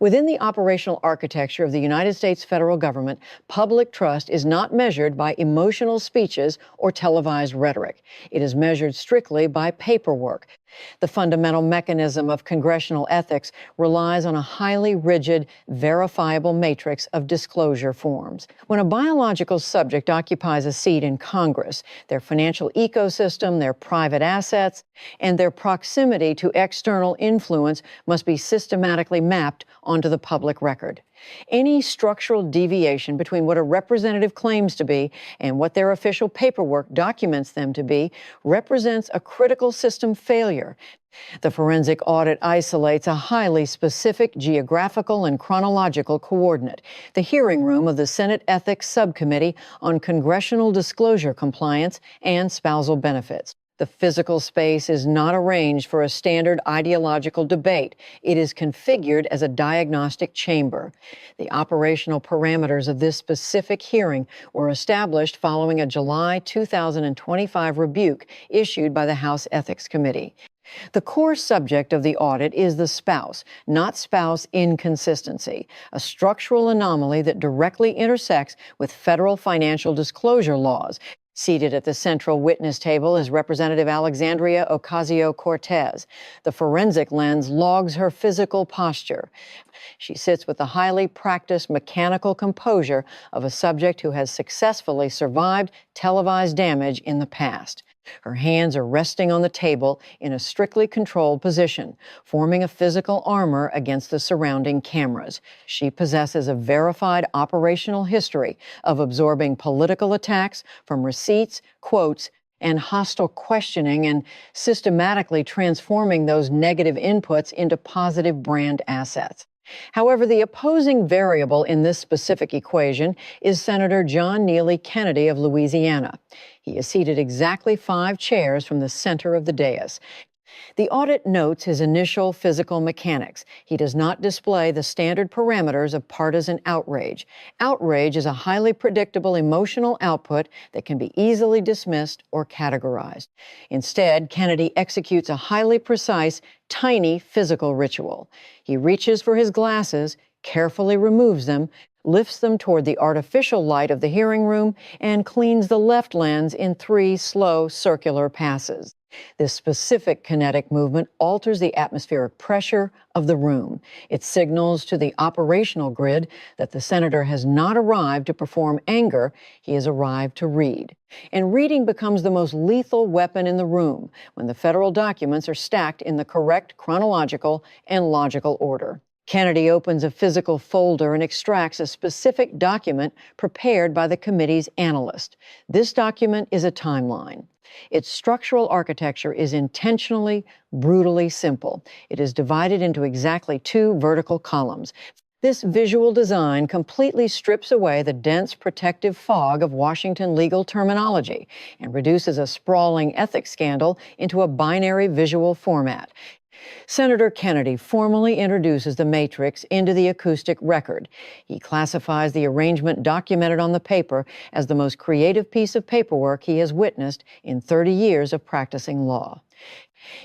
Within the operational architecture of the United States federal government, public trust is not measured by emotional speeches or televised rhetoric. It is measured strictly by paperwork. The fundamental mechanism of congressional ethics relies on a highly rigid, verifiable matrix of disclosure forms. When a biological subject occupies a seat in Congress, their financial ecosystem, their private assets, and their proximity to external influence must be systematically mapped onto the public record. Any structural deviation between what a representative claims to be and what their official paperwork documents them to be represents a critical system failure. The forensic audit isolates a highly specific geographical and chronological coordinate, the hearing room of the Senate Ethics Subcommittee on Congressional Disclosure Compliance and Spousal Benefits. The physical space is not arranged for a standard ideological debate. It is configured as a diagnostic chamber. The operational parameters of this specific hearing were established following a July 2025 rebuke issued by the House Ethics Committee. The core subject of the audit is the spouse, not spouse inconsistency, a structural anomaly that directly intersects with federal financial disclosure laws. Seated at the central witness table is Representative Alexandria Ocasio-Cortez. The forensic lens logs her physical posture. She sits with the highly practiced mechanical composure of a subject who has successfully survived televised damage in the past. Her hands are resting on the table in a strictly controlled position, forming a physical armor against the surrounding cameras. She possesses a verified operational history of absorbing political attacks from receipts, quotes, and hostile questioning and systematically transforming those negative inputs into positive brand assets. However, the opposing variable in this specific equation is Senator John Neely Kennedy of Louisiana. He is seated exactly 5 chairs from the center of the dais. The audit notes his initial physical mechanics. He does not display the standard parameters of partisan outrage. Outrage is a highly predictable emotional output that can be easily dismissed or categorized. Instead, Kennedy executes a highly precise, tiny physical ritual. He reaches for his glasses, carefully removes them, lifts them toward the artificial light of the hearing room, and cleans the left lens in 3 slow circular passes. This specific kinetic movement alters the atmospheric pressure of the room. It signals to the operational grid that the senator has not arrived to perform anger, he has arrived to read. And reading becomes the most lethal weapon in the room when the federal documents are stacked in the correct chronological and logical order. Kennedy opens a physical folder and extracts a specific document prepared by the committee's analyst. This document is a timeline. Its structural architecture is intentionally, brutally simple. It is divided into exactly 2 vertical columns. This visual design completely strips away the dense protective fog of Washington legal terminology and reduces a sprawling ethics scandal into a binary visual format. Senator Kennedy formally introduces the matrix into the acoustic record. He classifies the arrangement documented on the paper as the most creative piece of paperwork he has witnessed in 30 years of practicing law.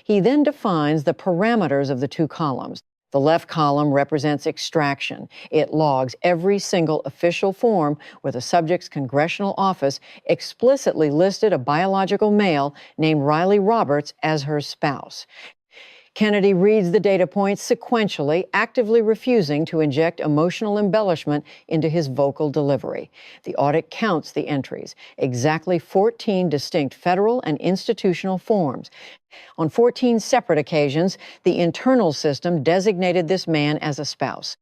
He then defines the parameters of the 2 columns. The left column represents extraction. It logs every single official form where the subject's congressional office explicitly listed a biological male named Riley Roberts as her spouse. Kennedy reads the data points sequentially, actively refusing to inject emotional embellishment into his vocal delivery. The audit counts the entries, exactly 14 distinct federal and institutional forms. On 14 separate occasions, the internal system designated this man as a spouse.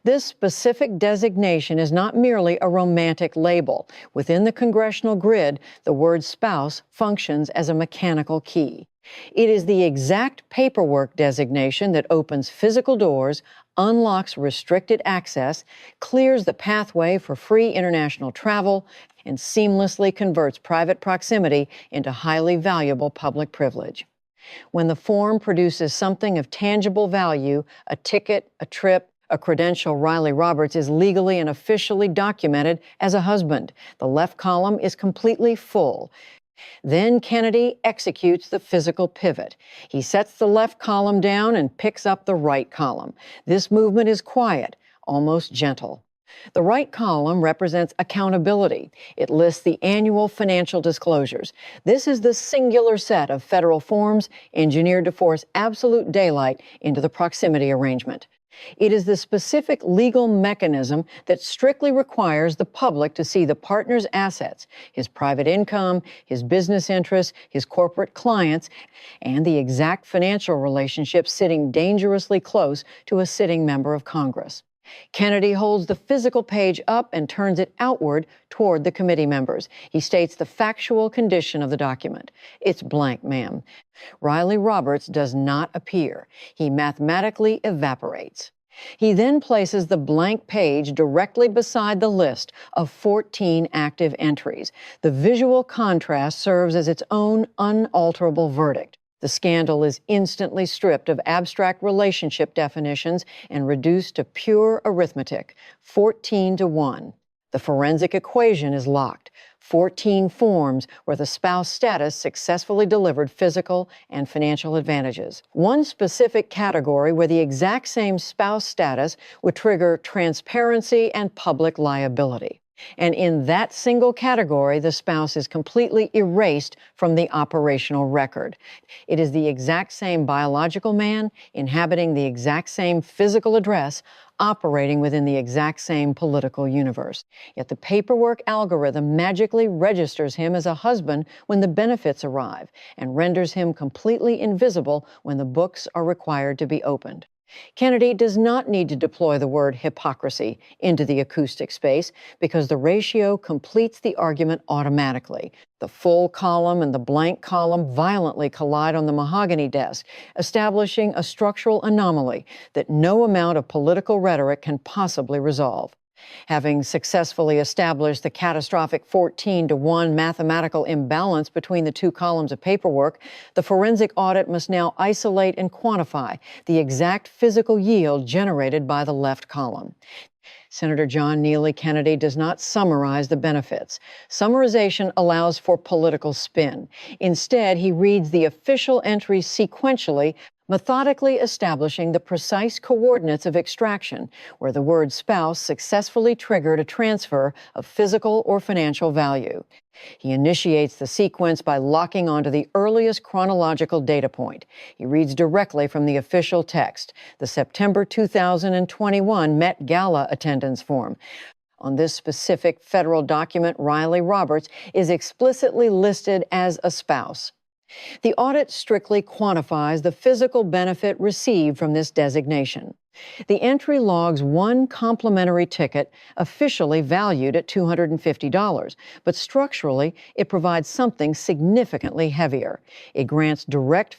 This specific designation is not merely a romantic label. Within the congressional grid, the word spouse functions as a mechanical key. It is the exact paperwork designation that opens physical doors, unlocks restricted access, clears the pathway for free international travel, and seamlessly converts private proximity into highly valuable public privilege. When the form produces something of tangible value, a ticket, a trip, a credential, Riley Roberts is legally and officially documented as a husband. The left column is completely full. Then Kennedy executes the physical pivot. He sets the left column down and picks up the right column. This movement is quiet, almost gentle. The right column represents accountability. It lists the annual financial disclosures. This is the singular set of federal forms engineered to force absolute daylight into the proximity arrangement. It is the specific legal mechanism that strictly requires the public to see the partner's assets, his private income, his business interests, his corporate clients, and the exact financial relationship sitting dangerously close to a sitting member of Congress. Kennedy holds the physical page up and turns it outward toward the committee members. He states the factual condition of the document. It's blank, ma'am. Riley Roberts does not appear. He mathematically evaporates. He then places the blank page directly beside the list of 14 active entries. The visual contrast serves as its own unalterable verdict. The scandal is instantly stripped of abstract relationship definitions and reduced to pure arithmetic, 14-1. The forensic equation is locked. 14 forms where the spouse status successfully delivered physical and financial advantages. One specific category where the exact same spouse status would trigger transparency and public liability. And in that single category, the spouse is completely erased from the operational record. It is the exact same biological man, inhabiting the exact same physical address, operating within the exact same political universe. Yet the paperwork algorithm magically registers him as a husband when the benefits arrive and renders him completely invisible when the books are required to be opened. Kennedy does not need to deploy the word hypocrisy into the acoustic space because the ratio completes the argument automatically. The full column and the blank column violently collide on the mahogany desk, establishing a structural anomaly that no amount of political rhetoric can possibly resolve. Having successfully established the catastrophic 14-1 mathematical imbalance between the two columns of paperwork, the forensic audit must now isolate and quantify the exact physical yield generated by the left column. Senator John Neely Kennedy does not summarize the benefits. Summarization allows for political spin. Instead, he reads the official entries sequentially, methodically establishing the precise coordinates of extraction, where the word spouse successfully triggered a transfer of physical or financial value. He initiates the sequence by locking onto the earliest chronological data point. He reads directly from the official text, the September 2021 Met Gala attendance form. On this specific federal document, Riley Roberts is explicitly listed as a spouse. The audit strictly quantifies the physical benefit received from this designation. The entry logs one complimentary ticket officially valued at $250, but structurally it provides something significantly heavier. It grants direct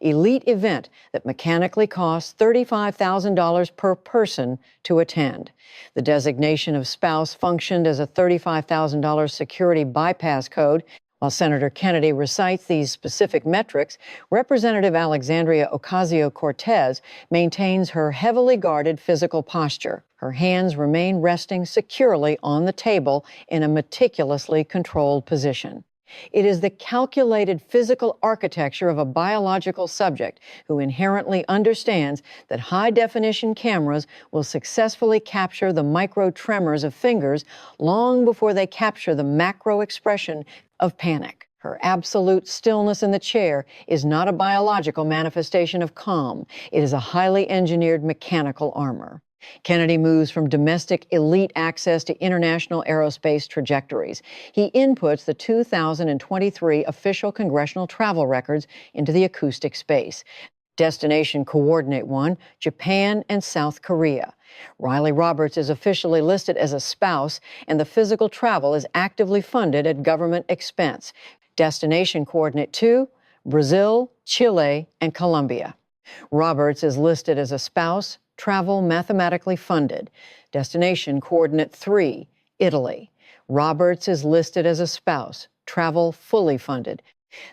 elite event that mechanically costs $35,000 per person to attend. The designation of spouse functioned as a $35,000 security bypass code. While Senator Kennedy recites these specific metrics, Representative Alexandria Ocasio-Cortez maintains her heavily guarded physical posture. Her hands remain resting securely on the table in a meticulously controlled position. It is the calculated physical architecture of a biological subject who inherently understands that high-definition cameras will successfully capture the micro-tremors of fingers long before they capture the macro expression of panic. Her absolute stillness in the chair is not a biological manifestation of calm. It is a highly engineered mechanical armor. Kennedy moves from domestic elite access to international aerospace trajectories. He inputs the 2023 official congressional travel records into the acoustic space. Destination Coordinate 1, Japan and South Korea. Riley Roberts is officially listed as a spouse, and the physical travel is actively funded at government expense. Destination Coordinate 2, Brazil, Chile, and Colombia. Roberts is listed as a spouse, travel mathematically funded. Destination Coordinate 3, Italy. Roberts is listed as a spouse, travel fully funded.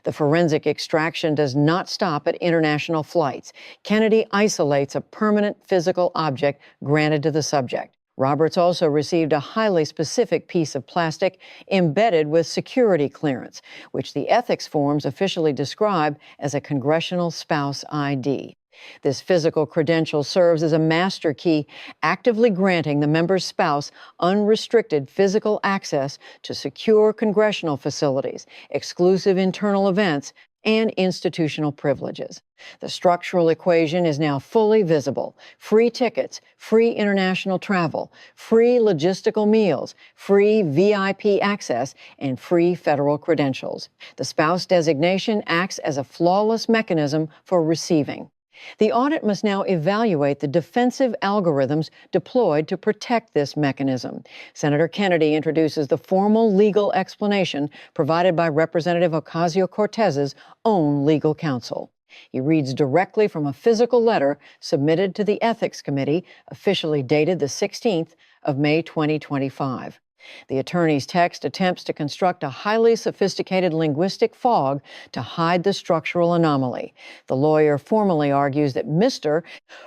The forensic extraction does not stop at international flights. Kennedy isolates a permanent physical object granted to the subject. Roberts also received a highly specific piece of plastic embedded with security clearance, which the ethics forms officially describe as a congressional spouse ID. This physical credential serves as a master key, actively granting the member's spouse unrestricted physical access to secure congressional facilities, exclusive internal events, and institutional privileges. The structural equation is now fully visible. Free tickets, free international travel, free logistical meals, free VIP access, and free federal credentials. The spouse designation acts as a flawless mechanism for receiving. The audit must now evaluate the defensive algorithms deployed to protect this mechanism. Senator Kennedy introduces the formal legal explanation provided by Representative Ocasio-Cortez's own legal counsel. He reads directly from a physical letter submitted to the Ethics Committee, officially dated the 16th of May 2025. The attorney's text attempts to construct a highly sophisticated linguistic fog to hide the structural anomaly. The lawyer formally argues that Mr.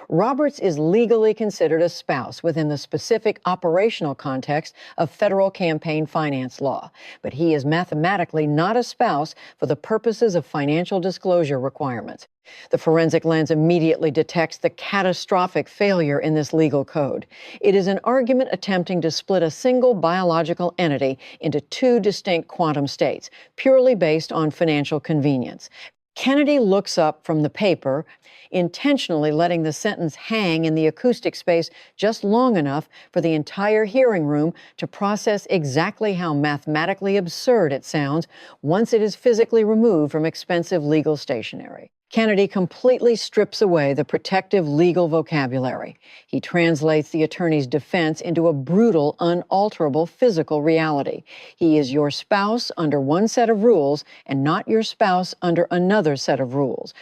Roberts is legally considered a spouse within the specific operational context of federal campaign finance law, but he is mathematically not a spouse for the purposes of financial disclosure requirements. The forensic lens immediately detects the catastrophic failure in this legal code. It is an argument attempting to split a single biological entity into two distinct quantum states, purely based on financial convenience. Kennedy looks up from the paper, intentionally letting the sentence hang in the acoustic space just long enough for the entire hearing room to process exactly how mathematically absurd it sounds once it is physically removed from expensive legal stationery. Kennedy completely strips away the protective legal vocabulary. He translates the attorney's defense into a brutal, unalterable physical reality. He is your spouse under one set of rules and not your spouse under another set of rules.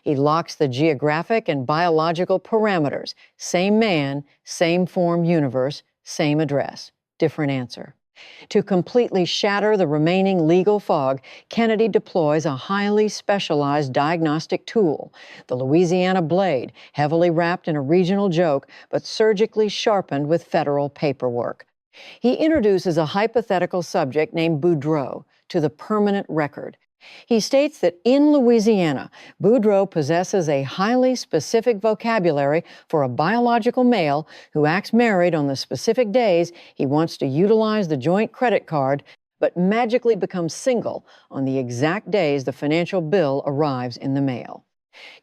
He locks the geographic and biological parameters. Same man, same form universe, same address. Different answer. To completely shatter the remaining legal fog, Kennedy deploys a highly specialized diagnostic tool, the Louisiana blade, heavily wrapped in a regional joke, but surgically sharpened with federal paperwork. He introduces a hypothetical subject named Boudreaux to the permanent record. He states that in Louisiana, Boudreaux possesses a highly specific vocabulary for a biological male who acts married on the specific days he wants to utilize the joint credit card, but magically becomes single on the exact days the financial bill arrives in the mail.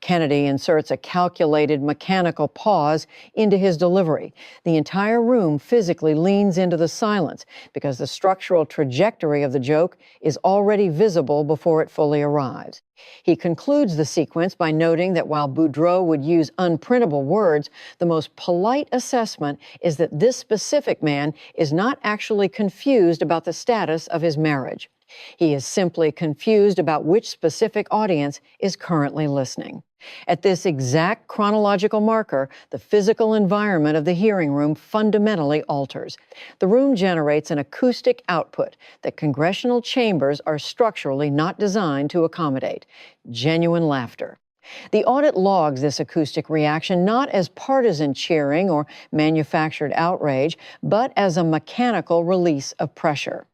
Kennedy inserts a calculated mechanical pause into his delivery. The entire room physically leans into the silence because the structural trajectory of the joke is already visible before it fully arrives. He concludes the sequence by noting that while Boudreaux would use unprintable words, the most polite assessment is that this specific man is not actually confused about the status of his marriage. He is simply confused about which specific audience is currently listening. At this exact chronological marker, the physical environment of the hearing room fundamentally alters. The room generates an acoustic output that congressional chambers are structurally not designed to accommodate: genuine laughter. The audit logs this acoustic reaction not as partisan cheering or manufactured outrage, but as a mechanical release of pressure.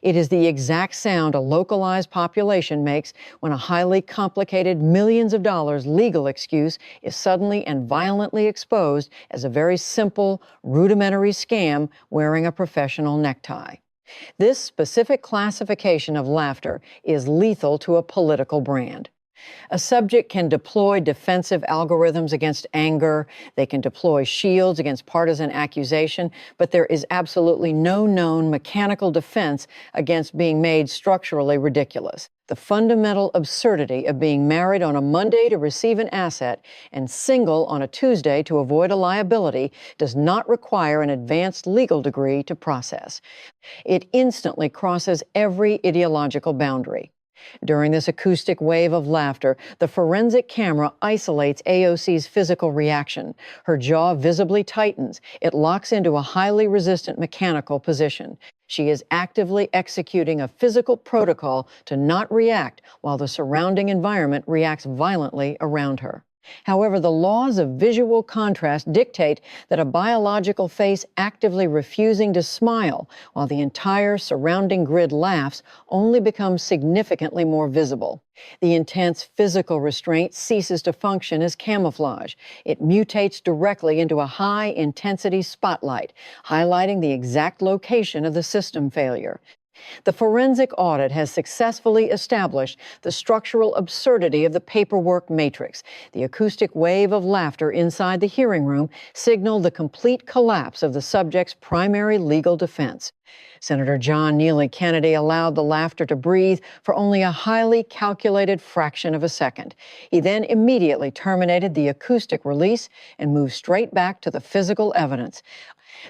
It is the exact sound a localized population makes when a highly complicated millions of dollars legal excuse is suddenly and violently exposed as a very simple, rudimentary scam wearing a professional necktie. This specific classification of laughter is lethal to a political brand. A subject can deploy defensive algorithms against anger. They can deploy shields against partisan accusation, but there is absolutely no known mechanical defense against being made structurally ridiculous. The fundamental absurdity of being married on a Monday to receive an asset and single on a Tuesday to avoid a liability does not require an advanced legal degree to process. It instantly crosses every ideological boundary. During this acoustic wave of laughter, the forensic camera isolates AOC's physical reaction. Her jaw visibly tightens. It locks into a highly resistant mechanical position. She is actively executing a physical protocol to not react while the surrounding environment reacts violently around her. However, the laws of visual contrast dictate that a biological face actively refusing to smile while the entire surrounding grid laughs only becomes significantly more visible. The intense physical restraint ceases to function as camouflage. It mutates directly into a high-intensity spotlight, highlighting the exact location of the system failure. The forensic audit has successfully established the structural absurdity of the paperwork matrix. The acoustic wave of laughter inside the hearing room signaled the complete collapse of the subject's primary legal defense. Senator John Neely Kennedy allowed the laughter to breathe for only a highly calculated fraction of a second. He then immediately terminated the acoustic release and moved straight back to the physical evidence.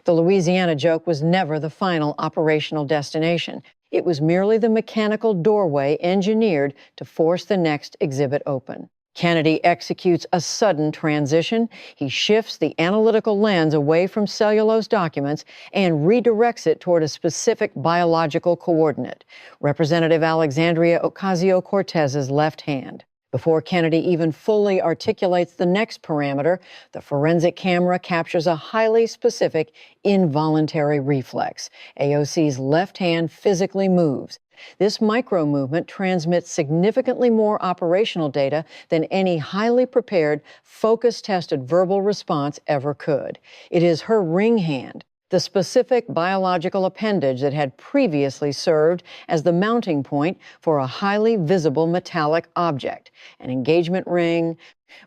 The Louisiana joke was never the final operational destination. It was merely the mechanical doorway engineered to force the next exhibit open. Kennedy executes a sudden transition. He shifts the analytical lens away from cellulose documents and redirects it toward a specific biological coordinate, Representative Alexandria Ocasio-Cortez's left hand. Before Kennedy even fully articulates the next parameter, the forensic camera captures a highly specific involuntary reflex. AOC's left hand physically moves. This micro-movement transmits significantly more operational data than any highly prepared, focus-tested verbal response ever could. It is her ring hand, the specific biological appendage that had previously served as the mounting point for a highly visible metallic object, an engagement ring.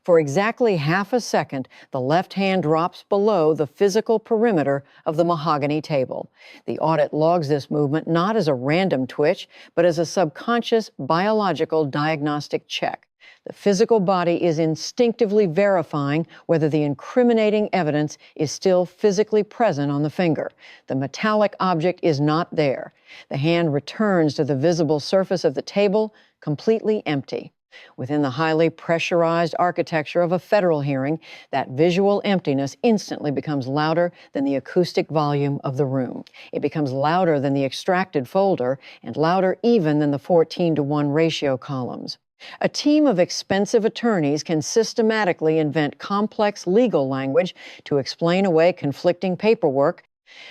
For exactly half a second, the left hand drops below the physical perimeter of the mahogany table. The audit logs this movement not as a random twitch, but as a subconscious biological diagnostic check. The physical body is instinctively verifying whether the incriminating evidence is still physically present on the finger. The metallic object is not there. The hand returns to the visible surface of the table, completely empty. Within the highly pressurized architecture of a federal hearing, that visual emptiness instantly becomes louder than the acoustic volume of the room. It becomes louder than the extracted folder and louder even than the 14-to-1 ratio columns. A team of expensive attorneys can systematically invent complex legal language to explain away conflicting paperwork,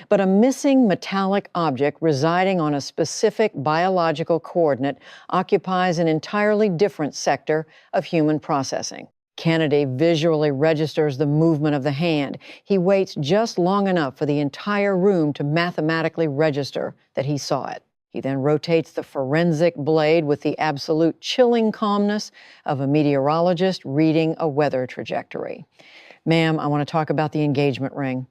but a missing metallic object residing on a specific biological coordinate occupies an entirely different sector of human processing. Kennedy visually registers the movement of the hand. He waits just long enough for the entire room to mathematically register that he saw it. He then rotates the forensic blade with the absolute chilling calmness of a meteorologist reading a weather trajectory. Ma'am, I want to talk about the engagement ring.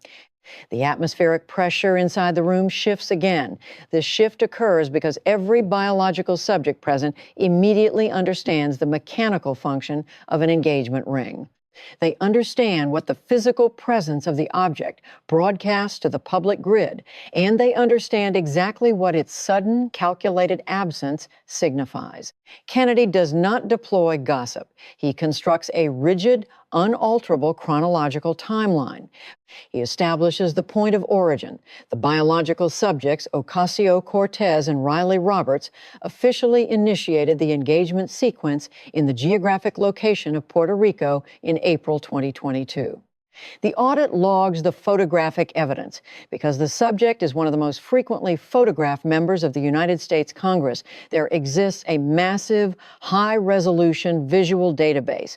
The atmospheric pressure inside the room shifts again. This shift occurs because every biological subject present immediately understands the mechanical function of an engagement ring. They understand what the physical presence of the object broadcasts to the public grid, and they understand exactly what its sudden, calculated absence signifies. Kennedy does not deploy gossip. He constructs a rigid, unalterable chronological timeline. He establishes the point of origin. The biological subjects, Ocasio-Cortez and Riley Roberts, officially initiated the engagement sequence in the geographic location of Puerto Rico in April 2022. The audit logs the photographic evidence. Because the subject is one of the most frequently photographed members of the United States Congress, there exists a massive, high-resolution visual database.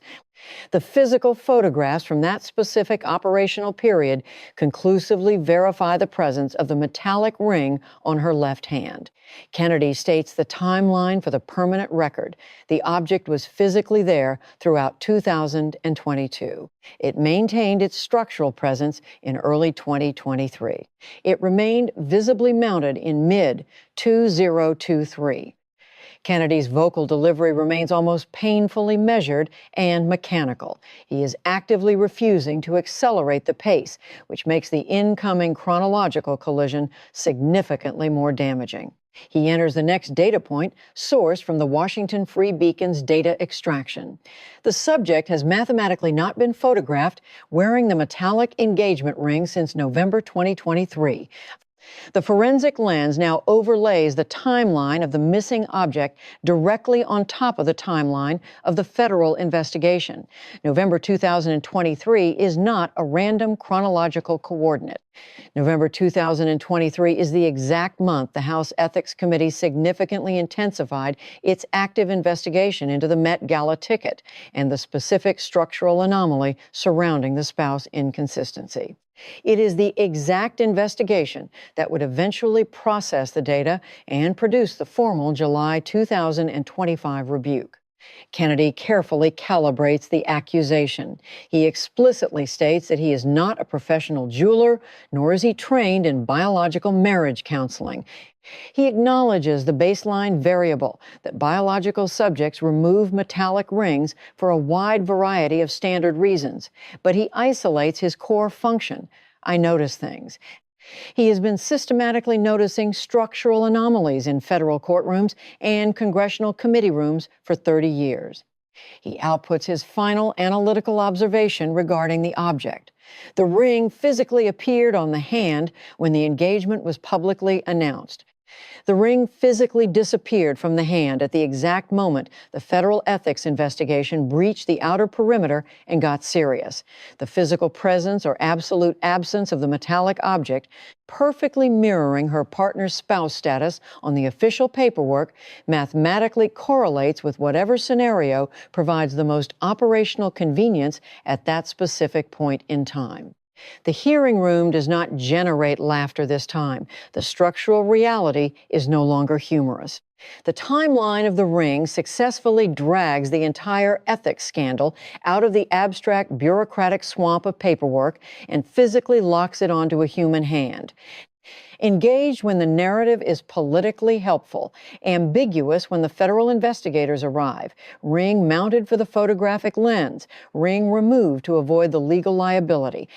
The physical photographs from that specific operational period conclusively verify the presence of the metallic ring on her left hand. Kennedy states the timeline for the permanent record. The object was physically there throughout 2022. It maintained its structural presence in early 2023. It remained visibly mounted in mid-2023. Kennedy's vocal delivery remains almost painfully measured and mechanical. He is actively refusing to accelerate the pace, which makes the incoming chronological collision significantly more damaging. He enters the next data point, sourced from the Washington Free Beacon's data extraction. The subject has mathematically not been photographed wearing the metallic engagement ring since November 2023. The forensic lens now overlays the timeline of the missing object directly on top of the timeline of the federal investigation. November 2023 is not a random chronological coordinate. November 2023 is the exact month the House Ethics Committee significantly intensified its active investigation into the Met Gala ticket and the specific structural anomaly surrounding the spouse inconsistency. It is the exact investigation that would eventually process the data and produce the formal July 2025 rebuke. Kennedy carefully calibrates the accusation. He explicitly states that he is not a professional jeweler, nor is he trained in biological marriage counseling. He acknowledges the baseline variable that biological subjects remove metallic rings for a wide variety of standard reasons, but he isolates his core function. I notice things. He has been systematically noticing structural anomalies in federal courtrooms and congressional committee rooms for 30 years. He outputs his final analytical observation regarding the object. The ring physically appeared on the hand when the engagement was publicly announced. The ring physically disappeared from the hand at the exact moment the federal ethics investigation breached the outer perimeter and got serious. The physical presence or absolute absence of the metallic object, perfectly mirroring her partner's spouse status on the official paperwork, mathematically correlates with whatever scenario provides the most operational convenience at that specific point in time. The hearing room does not generate laughter this time. The structural reality is no longer humorous. The timeline of the ring successfully drags the entire ethics scandal out of the abstract bureaucratic swamp of paperwork and physically locks it onto a human hand. Engaged when the narrative is politically helpful, ambiguous when the federal investigators arrive, ring mounted for the photographic lens, ring removed to avoid the legal liability.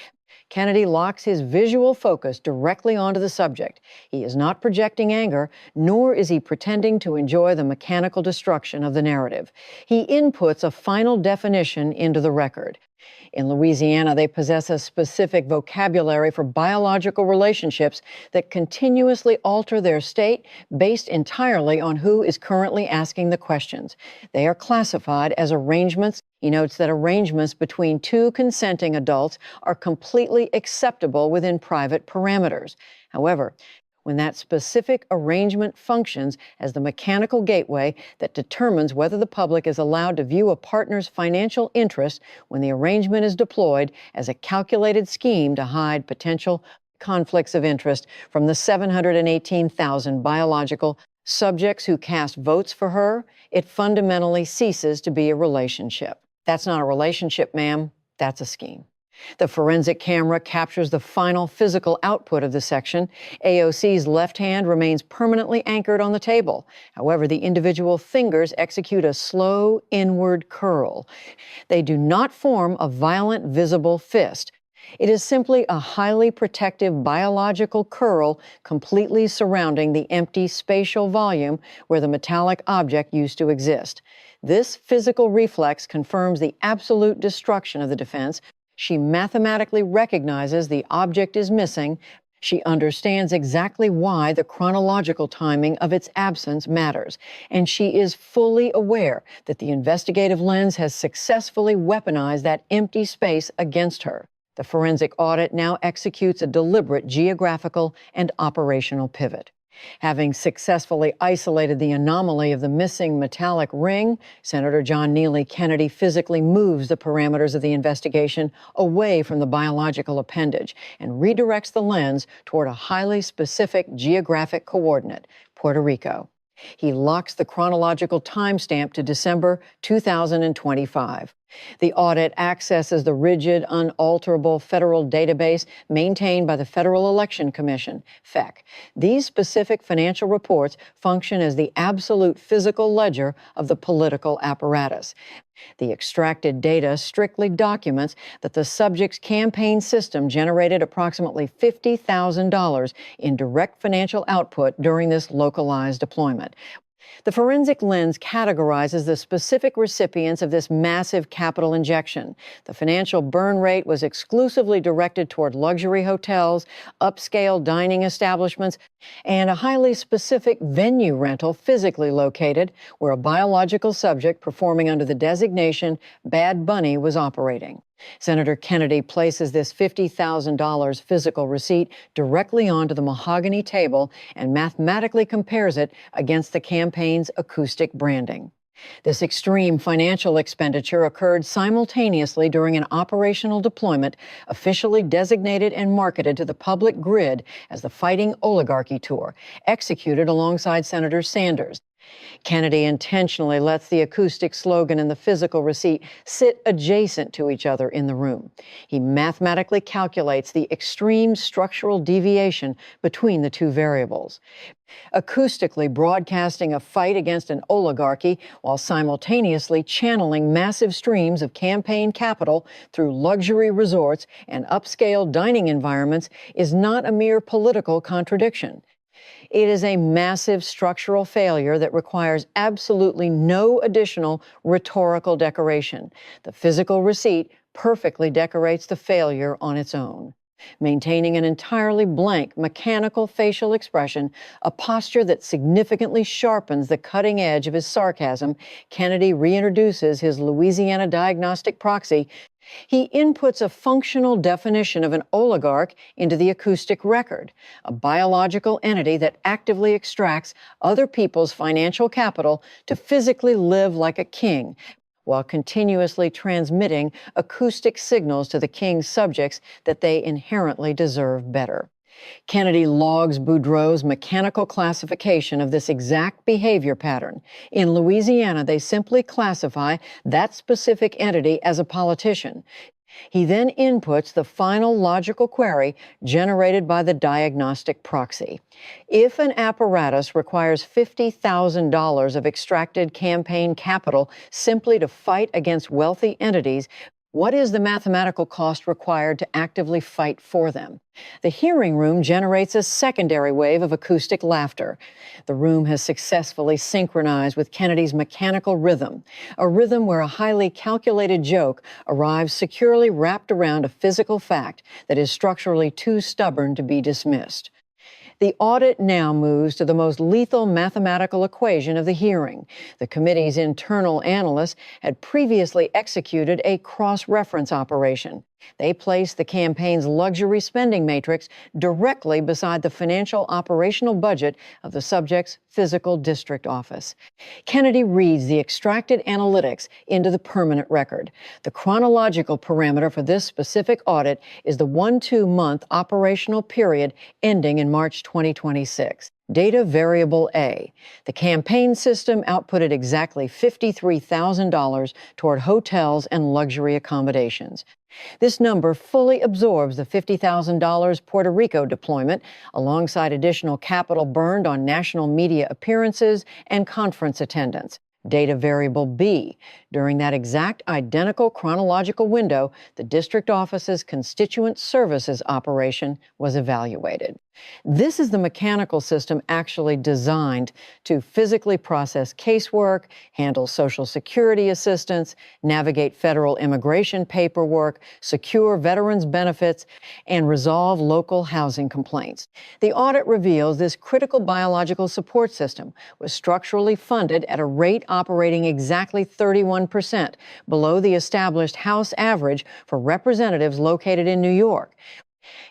Kennedy locks his visual focus directly onto the subject. He is not projecting anger, nor is he pretending to enjoy the mechanical destruction of the narrative. He inputs a final definition into the record. In Louisiana, they possess a specific vocabulary for biological relationships that continuously alter their state based entirely on who is currently asking the questions. They are classified as arrangements. He notes that arrangements between two consenting adults are completely acceptable within private parameters. However, when that specific arrangement functions as the mechanical gateway that determines whether the public is allowed to view a partner's financial interest when the arrangement is deployed as a calculated scheme to hide potential conflicts of interest from the 718,000 biological subjects who cast votes for her, it fundamentally ceases to be a relationship. That's not a relationship, ma'am. That's a scheme. The forensic camera captures the final physical output of the section. AOC's left hand remains permanently anchored on the table. However, the individual fingers execute a slow inward curl. They do not form a violent, visible fist. It is simply a highly protective biological curl completely surrounding the empty spatial volume where the metallic object used to exist. This physical reflex confirms the absolute destruction of the defense. She mathematically recognizes the object is missing. She understands exactly why the chronological timing of its absence matters. And she is fully aware that the investigative lens has successfully weaponized that empty space against her. The forensic audit now executes a deliberate geographical and operational pivot. Having successfully isolated the anomaly of the missing metallic ring, Senator John Neely Kennedy physically moves the parameters of the investigation away from the biological appendage and redirects the lens toward a highly specific geographic coordinate, Puerto Rico. He locks the chronological timestamp to December 2025. The audit accesses the rigid, unalterable federal database maintained by the Federal Election Commission, FEC. These specific financial reports function as the absolute physical ledger of the political apparatus. The extracted data strictly documents that the subject's campaign system generated approximately $50,000 in direct financial output during this localized deployment. The forensic lens categorizes the specific recipients of this massive capital injection. The financial burn rate was exclusively directed toward luxury hotels, upscale dining establishments, and a highly specific venue rental physically located where a biological subject performing under the designation Bad Bunny was operating. Senator Kennedy places this $50,000 physical receipt directly onto the mahogany table and mathematically compares it against the campaign's acoustic branding. This extreme financial expenditure occurred simultaneously during an operational deployment officially designated and marketed to the public grid as the Fighting Oligarchy Tour, executed alongside Senator Sanders. Kennedy intentionally lets the acoustic slogan and the physical receipt sit adjacent to each other in the room. He mathematically calculates the extreme structural deviation between the two variables. Acoustically broadcasting a fight against an oligarchy while simultaneously channeling massive streams of campaign capital through luxury resorts and upscale dining environments is not a mere political contradiction. It is a massive structural failure that requires absolutely no additional rhetorical decoration. The physical receipt perfectly decorates the failure on its own. Maintaining an entirely blank, mechanical facial expression, a posture that significantly sharpens the cutting edge of his sarcasm, Kennedy reintroduces his Louisiana diagnostic proxy. He inputs a functional definition of an oligarch into the acoustic record, a biological entity that actively extracts other people's financial capital to physically live like a king, while continuously transmitting acoustic signals to the king's subjects that they inherently deserve better. Kennedy logs Boudreaux's mechanical classification of this exact behavior pattern. In Louisiana, they simply classify that specific entity as a politician. He then inputs the final logical query generated by the diagnostic proxy. If an apparatus requires $50,000 of extracted campaign capital simply to fight against wealthy entities, what is the mathematical cost required to actively fight for them? The hearing room generates a secondary wave of acoustic laughter. The room has successfully synchronized with Kennedy's mechanical rhythm, a rhythm where a highly calculated joke arrives securely wrapped around a physical fact that is structurally too stubborn to be dismissed. The audit now moves to the most lethal mathematical equation of the hearing. The committee's internal analysts had previously executed a cross-reference operation. They placed the campaign's luxury spending matrix directly beside the financial operational budget of the subject's physical district office. Kennedy reads the extracted analytics into the permanent record. The chronological parameter for this specific audit is the 1-2-month operational period ending in March 2026. Data variable A. The campaign system outputted exactly $53,000 toward hotels and luxury accommodations. This number fully absorbs the $50,000 Puerto Rico deployment, alongside additional capital burned on national media appearances and conference attendance. Data variable B. During that exact identical chronological window, the district office's constituent services operation was evaluated. This is the mechanical system actually designed to physically process casework, handle Social Security assistance, navigate federal immigration paperwork, secure veterans' benefits, and resolve local housing complaints. The audit reveals this critical biological support system was structurally funded at a rate operating exactly 31% below the established House average for representatives located in New York.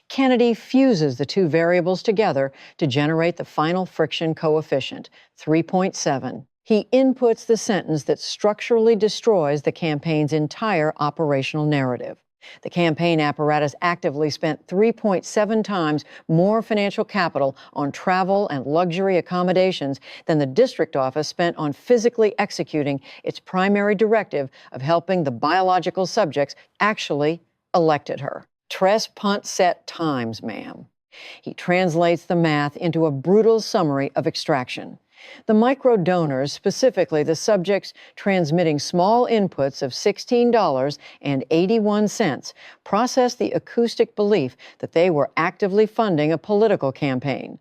Kennedy fuses the two variables together to generate the final friction coefficient, 3.7. He inputs the sentence that structurally destroys the campaign's entire operational narrative. The campaign apparatus actively spent 3.7 times more financial capital on travel and luxury accommodations than the district office spent on physically executing its primary directive of helping the biological subjects actually elected her. Tres punt set times, ma'am. He translates the math into a brutal summary of extraction. The micro-donors, specifically the subjects transmitting small inputs of $16.81, processed the acoustic belief that they were actively funding a political campaign.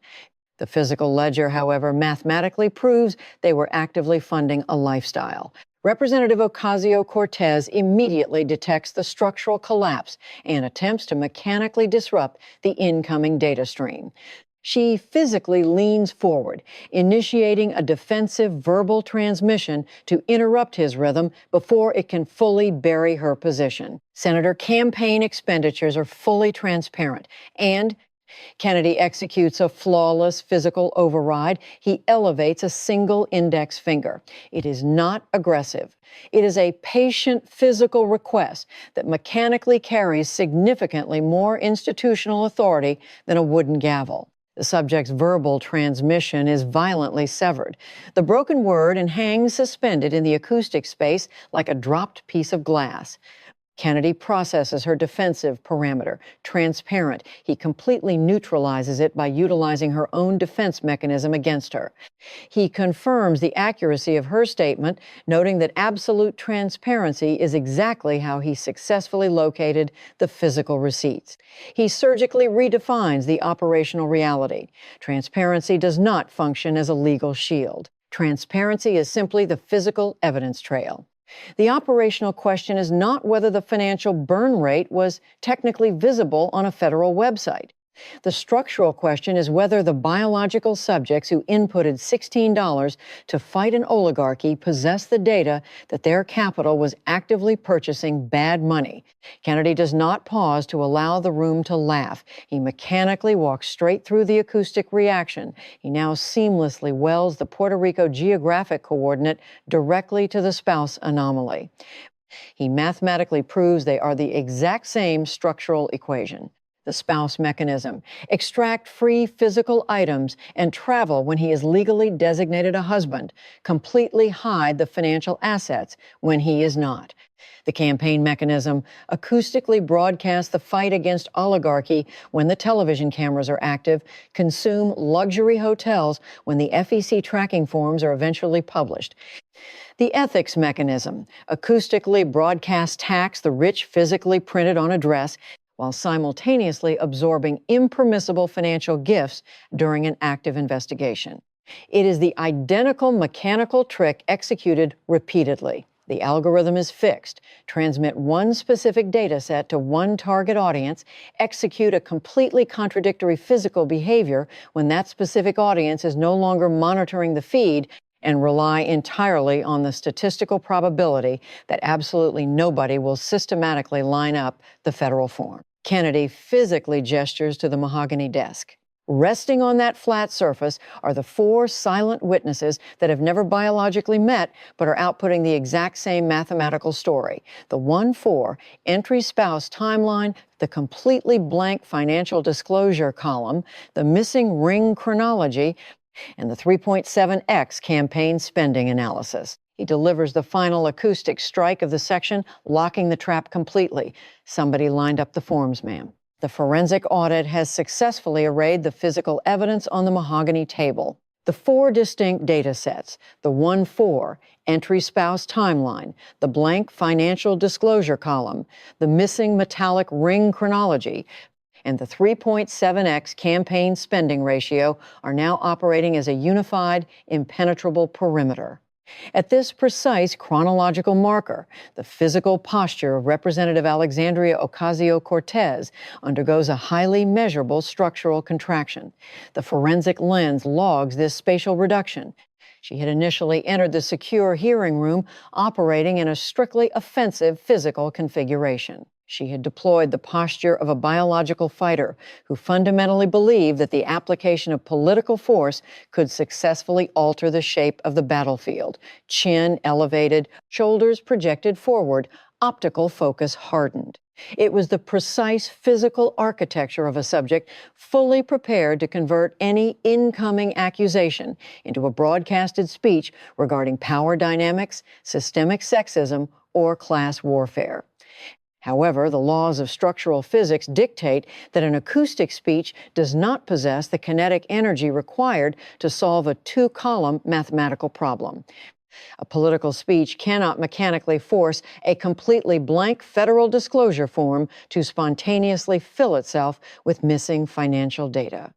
The physical ledger, however, mathematically proves they were actively funding a lifestyle. Representative Ocasio-Cortez immediately detects the structural collapse and attempts to mechanically disrupt the incoming data stream. She physically leans forward, initiating a defensive verbal transmission to interrupt his rhythm before it can fully bury her position. Senator campaign expenditures are fully transparent, and Kennedy executes a flawless physical override. He elevates a single index finger. It is not aggressive. It is a patient physical request that mechanically carries significantly more institutional authority than a wooden gavel. The subject's verbal transmission is violently severed. The broken word hangs suspended in the acoustic space like a dropped piece of glass. Kennedy processes her defensive parameter, transparent. He completely neutralizes it by utilizing her own defense mechanism against her. He confirms the accuracy of her statement, noting that absolute transparency is exactly how he successfully located the physical receipts. He surgically redefines the operational reality. Transparency does not function as a legal shield. Transparency is simply the physical evidence trail. The operational question is not whether the financial burn rate was technically visible on a federal website. The structural question is whether the biological subjects who inputted $16 to fight an oligarchy possess the data that their capital was actively purchasing bad money. Kennedy does not pause to allow the room to laugh. He mechanically walks straight through the acoustic reaction. He now seamlessly welds the Puerto Rico geographic coordinate directly to the spouse anomaly. He mathematically proves they are the exact same structural equation. The spouse mechanism. Extract free physical items and travel when he is legally designated a husband. Completely hide the financial assets when he is not. The campaign mechanism. Acoustically broadcast the fight against oligarchy when the television cameras are active. Consume luxury hotels when the FEC tracking forms are eventually published. The ethics mechanism. Acoustically broadcast tax the rich physically printed on a dress, while simultaneously absorbing impermissible financial gifts during an active investigation. It is the identical mechanical trick executed repeatedly. The algorithm is fixed. Transmit one specific data set to one target audience, execute a completely contradictory physical behavior when that specific audience is no longer monitoring the feed, and rely entirely on the statistical probability that absolutely nobody will systematically line up the federal form. Kennedy physically gestures to the mahogany desk. Resting on that flat surface are the four silent witnesses that have never biologically met but are outputting the exact same mathematical story. The 1-4 entry spouse timeline, the completely blank financial disclosure column, the missing ring chronology, and the 3.7x campaign spending analysis. He delivers the final acoustic strike of the section, locking the trap completely. Somebody lined up the forms, ma'am. The forensic audit has successfully arrayed the physical evidence on the mahogany table. The four distinct data sets, the 1-4 entry spouse timeline, the blank financial disclosure column, the missing metallic ring chronology, and the 3.7x campaign spending ratio are now operating as a unified, impenetrable perimeter. At this precise chronological marker, the physical posture of Representative Alexandria Ocasio-Cortez undergoes a highly measurable structural contraction. The forensic lens logs this spatial reduction. She had initially entered the secure hearing room operating in a strictly offensive physical configuration. She had deployed the posture of a biological fighter who fundamentally believed that the application of political force could successfully alter the shape of the battlefield. Chin elevated, shoulders projected forward, optical focus hardened. It was the precise physical architecture of a subject fully prepared to convert any incoming accusation into a broadcasted speech regarding power dynamics, systemic sexism, or class warfare. However, the laws of structural physics dictate that an acoustic speech does not possess the kinetic energy required to solve a two-column mathematical problem. A political speech cannot mechanically force a completely blank federal disclosure form to spontaneously fill itself with missing financial data.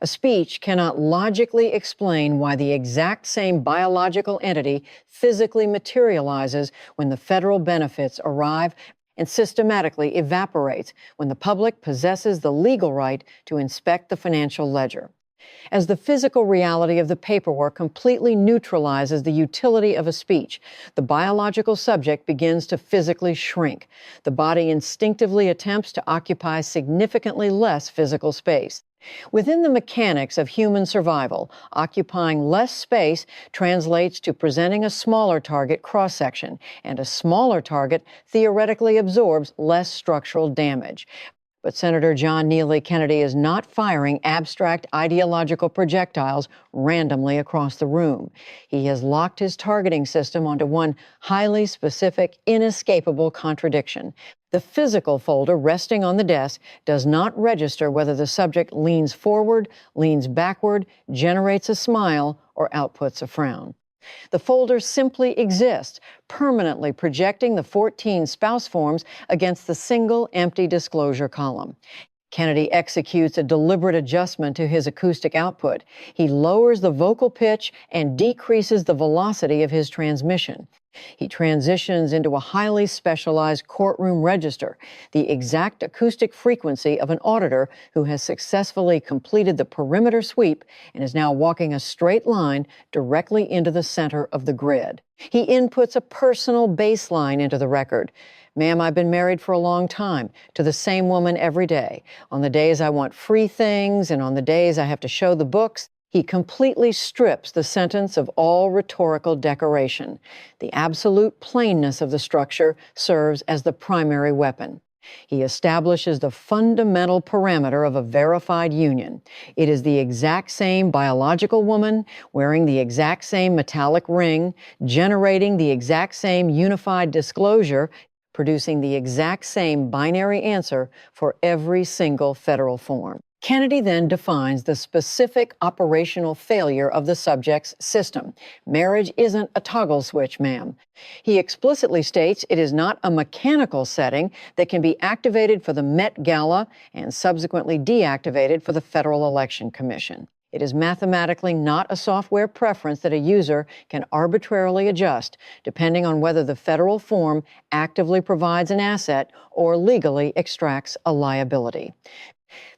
A speech cannot logically explain why the exact same biological entity physically materializes when the federal benefits arrive and systematically evaporates when the public possesses the legal right to inspect the financial ledger. As the physical reality of the paperwork completely neutralizes the utility of a speech, the biological subject begins to physically shrink. The body instinctively attempts to occupy significantly less physical space. Within the mechanics of human survival, occupying less space translates to presenting a smaller target cross-section, and a smaller target theoretically absorbs less structural damage. But Senator John Neely Kennedy is not firing abstract ideological projectiles randomly across the room. He has locked his targeting system onto one highly specific, inescapable contradiction. The physical folder resting on the desk does not register whether the subject leans forward, leans backward, generates a smile, or outputs a frown. The folder simply exists, permanently projecting the 14 spouse forms against the single empty disclosure column. Kennedy executes a deliberate adjustment to his acoustic output. He lowers the vocal pitch and decreases the velocity of his transmission. He transitions into a highly specialized courtroom register, the exact acoustic frequency of an auditor who has successfully completed the perimeter sweep and is now walking a straight line directly into the center of the grid. He inputs a personal baseline into the record. Ma'am, I've been married for a long time, to the same woman every day. On the days I want free things and on the days I have to show the books, he completely strips the sentence of all rhetorical decoration. The absolute plainness of the structure serves as the primary weapon. He establishes the fundamental parameter of a verified union. It is the exact same biological woman, wearing the exact same metallic ring, generating the exact same unified disclosure, producing the exact same binary answer for every single federal form. Kennedy then defines the specific operational failure of the subject's system. Marriage isn't a toggle switch, ma'am. He explicitly states it is not a mechanical setting that can be activated for the Met Gala and subsequently deactivated for the Federal Election Commission. It is mathematically not a software preference that a user can arbitrarily adjust, depending on whether the federal form actively provides an asset or legally extracts a liability.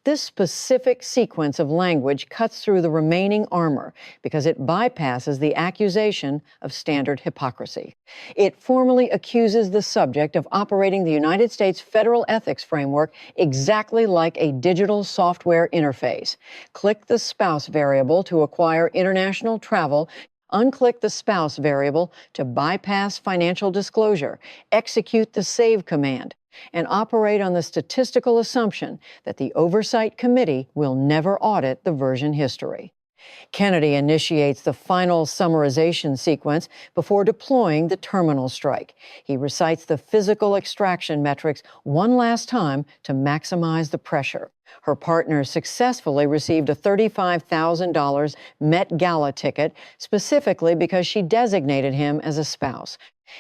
This specific sequence of language cuts through the remaining armor because it bypasses the accusation of standard hypocrisy. It formally accuses the subject of operating the United States federal ethics framework exactly like a digital software interface. Click the spouse variable to acquire international travel. Unclick the spouse variable to bypass financial disclosure. Execute the save command, and operate on the statistical assumption that the Oversight Committee will never audit the version history. Kennedy initiates the final summarization sequence before deploying the terminal strike. He recites the physical extraction metrics one last time to maximize the pressure. Her partner successfully received a $35,000 Met Gala ticket specifically because she designated him as a spouse.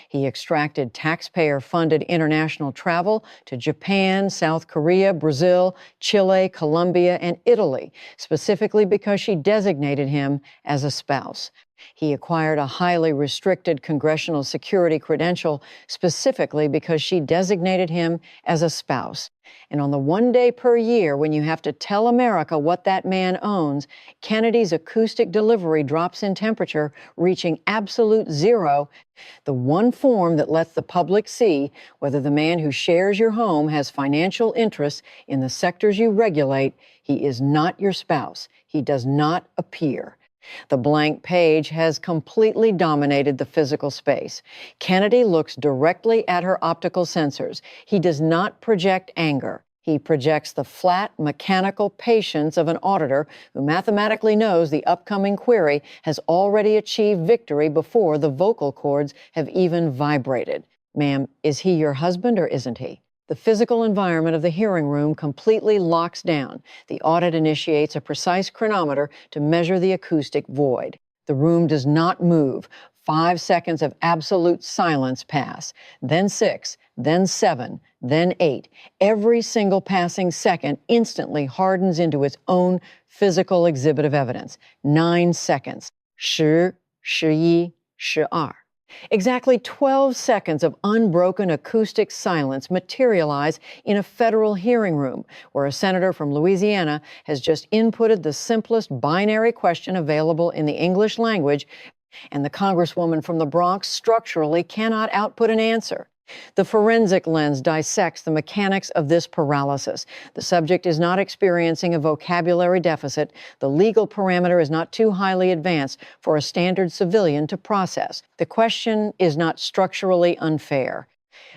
He extracted taxpayer-funded international travel to Japan, South Korea, Brazil, Chile, Colombia, and Italy, specifically because she designated him as a spouse. He acquired a highly restricted congressional security credential specifically because she designated him as a spouse. And on the one day per year when you have to tell America what that man owns, Kennedy's acoustic delivery drops in temperature, reaching absolute zero. The one form that lets the public see whether the man who shares your home has financial interests in the sectors you regulate. He is not your spouse. He does not appear. The blank page has completely dominated the physical space. Kennedy looks directly at her optical sensors. He does not project anger. He projects the flat, mechanical patience of an auditor who mathematically knows the upcoming query has already achieved victory before the vocal cords have even vibrated. Ma'am, is he your husband or isn't he? The physical environment of the hearing room completely locks down. The audit initiates a precise chronometer to measure the acoustic void. The room does not move. 5 seconds of absolute silence pass, then 6, then 7, then 8. Every single passing second instantly hardens into its own physical exhibit of evidence. 9 seconds. 10, 11, 12. Exactly 12 seconds of unbroken acoustic silence materialize in a federal hearing room where a senator from Louisiana has just inputted the simplest binary question available in the English language, and the congresswoman from the Bronx structurally cannot output an answer. The forensic lens dissects the mechanics of this paralysis. The subject is not experiencing a vocabulary deficit. The legal parameter is not too highly advanced for a standard civilian to process. The question is not structurally unfair.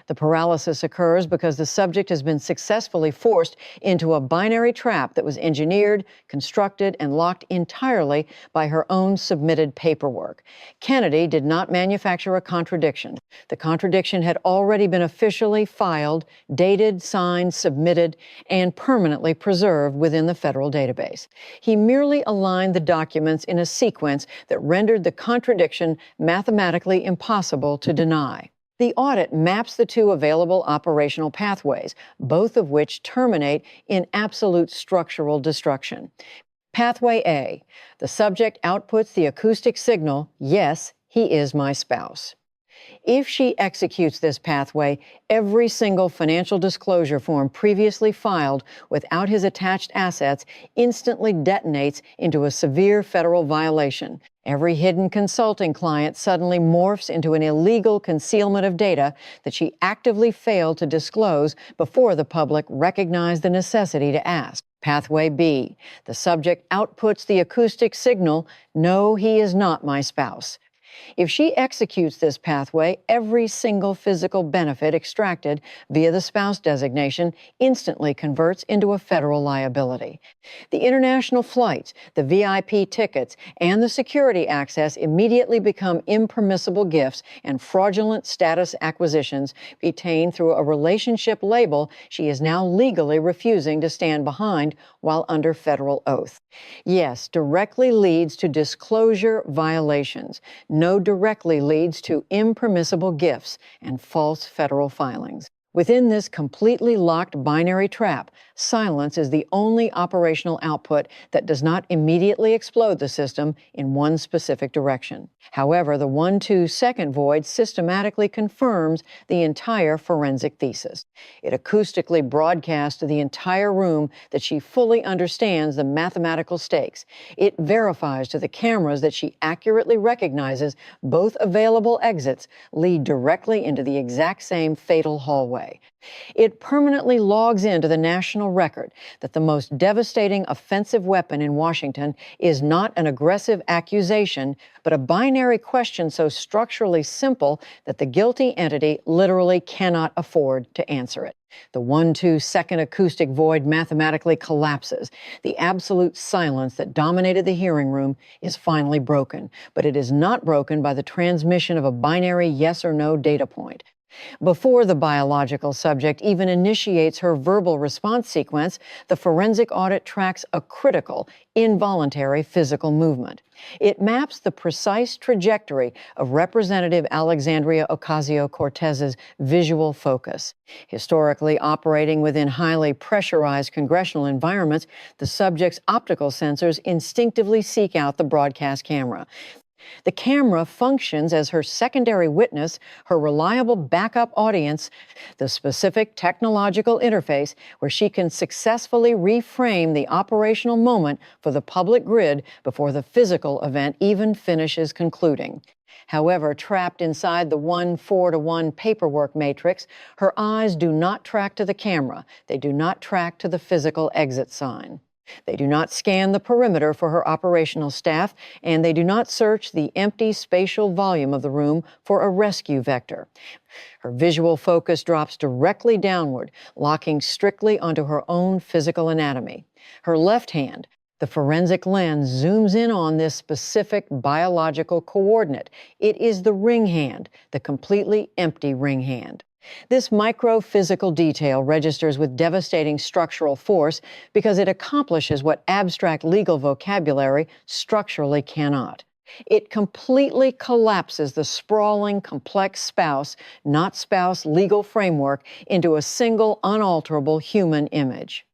The paralysis occurs because the subject has been successfully forced into a binary trap that was engineered, constructed, and locked entirely by her own submitted paperwork. Kennedy did not manufacture a contradiction. The contradiction had already been officially filed, dated, signed, submitted, and permanently preserved within the federal database. He merely aligned the documents in a sequence that rendered the contradiction mathematically impossible to deny. The audit maps the two available operational pathways, both of which terminate in absolute structural destruction. Pathway A, the subject outputs the acoustic signal, "Yes, he is my spouse." If she executes this pathway, every single financial disclosure form previously filed without his attached assets instantly detonates into a severe federal violation. Every hidden consulting client suddenly morphs into an illegal concealment of data that she actively failed to disclose before the public recognized the necessity to ask. Pathway B, the subject outputs the acoustic signal, "No, he is not my spouse." If she executes this pathway, every single physical benefit extracted via the spouse designation instantly converts into a federal liability. The international flights, the VIP tickets, and the security access immediately become impermissible gifts and fraudulent status acquisitions obtained through a relationship label she is now legally refusing to stand behind while under federal oath. Yes, directly leads to disclosure violations. No directly leads to impermissible gifts and false federal filings. Within this completely locked binary trap, silence is the only operational output that does not immediately explode the system in one specific direction. However, the 1-2-second void systematically confirms the entire forensic thesis. It acoustically broadcasts to the entire room that she fully understands the mathematical stakes. It verifies to the cameras that she accurately recognizes both available exits lead directly into the exact same fatal hallway. It permanently logs into the national record that the most devastating offensive weapon in Washington is not an aggressive accusation, but a binary question so structurally simple that the guilty entity literally cannot afford to answer it. The 1-2-second acoustic void mathematically collapses. The absolute silence that dominated the hearing room is finally broken, but it is not broken by the transmission of a binary yes or no data point. Before the biological subject even initiates her verbal response sequence, the forensic audit tracks a critical, involuntary physical movement. It maps the precise trajectory of Representative Alexandria Ocasio-Cortez's visual focus. Historically operating within highly pressurized congressional environments, the subject's optical sensors instinctively seek out the broadcast camera. The camera functions as her secondary witness, her reliable backup audience, the specific technological interface where she can successfully reframe the operational moment for the public grid before the physical event even finishes concluding. However, trapped inside the 1-4-1 paperwork matrix, her eyes do not track to the camera. They do not track to the physical exit sign. They do not scan the perimeter for her operational staff, and they do not search the empty spatial volume of the room for a rescue vector. Her visual focus drops directly downward, locking strictly onto her own physical anatomy. Her left hand, the forensic lens, zooms in on this specific biological coordinate. It is the ring hand, the completely empty ring hand. This micro-physical detail registers with devastating structural force because it accomplishes what abstract legal vocabulary structurally cannot. It completely collapses the sprawling, complex spouse, not spouse legal framework into a single, unalterable human image.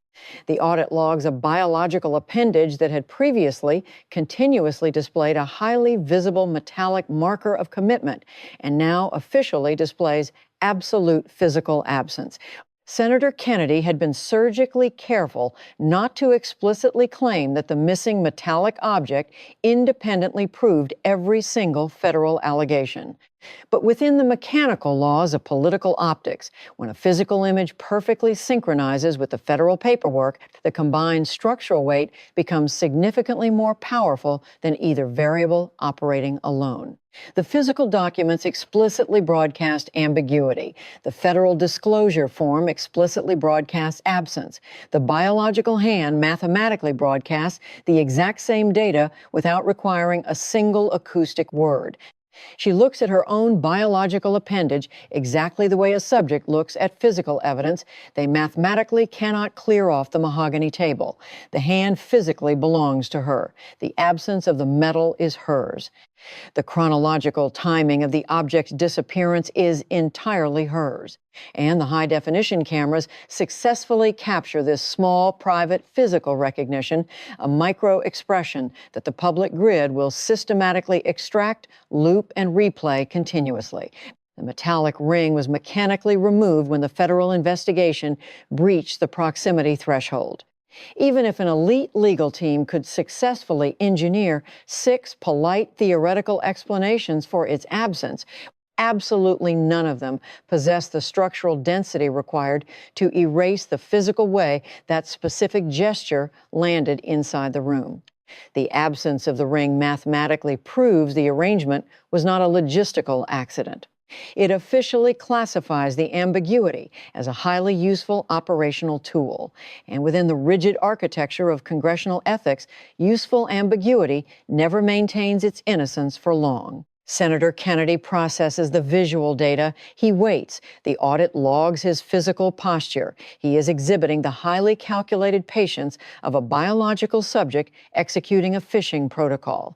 The audit logs a biological appendage that had previously continuously displayed a highly visible metallic marker of commitment and now officially displays absolute physical absence. Senator Kennedy had been surgically careful not to explicitly claim that the missing metallic object independently proved every single federal allegation. But within the mechanical laws of political optics, when a physical image perfectly synchronizes with the federal paperwork, the combined structural weight becomes significantly more powerful than either variable operating alone. The physical documents explicitly broadcast ambiguity. The federal disclosure form explicitly broadcasts absence. The biological hand mathematically broadcasts the exact same data without requiring a single acoustic word. She looks at her own biological appendage exactly the way a subject looks at physical evidence. They mathematically cannot clear off the mahogany table. The hand physically belongs to her. The absence of the metal is hers. The chronological timing of the object's disappearance is entirely hers. And the high-definition cameras successfully capture this small, private, physical recognition, a micro-expression that the public grid will systematically extract, loop, and replay continuously. The metallic ring was mechanically removed when the federal investigation breached the proximity threshold. Even if an elite legal team could successfully engineer 6 polite theoretical explanations for its absence, absolutely none of them possess the structural density required to erase the physical way that specific gesture landed inside the room. The absence of the ring mathematically proves the arrangement was not a logistical accident. It officially classifies the ambiguity as a highly useful operational tool. And within the rigid architecture of congressional ethics, useful ambiguity never maintains its innocence for long. Senator Kennedy processes the visual data. He waits. The audit logs his physical posture. He is exhibiting the highly calculated patience of a biological subject executing a phishing protocol.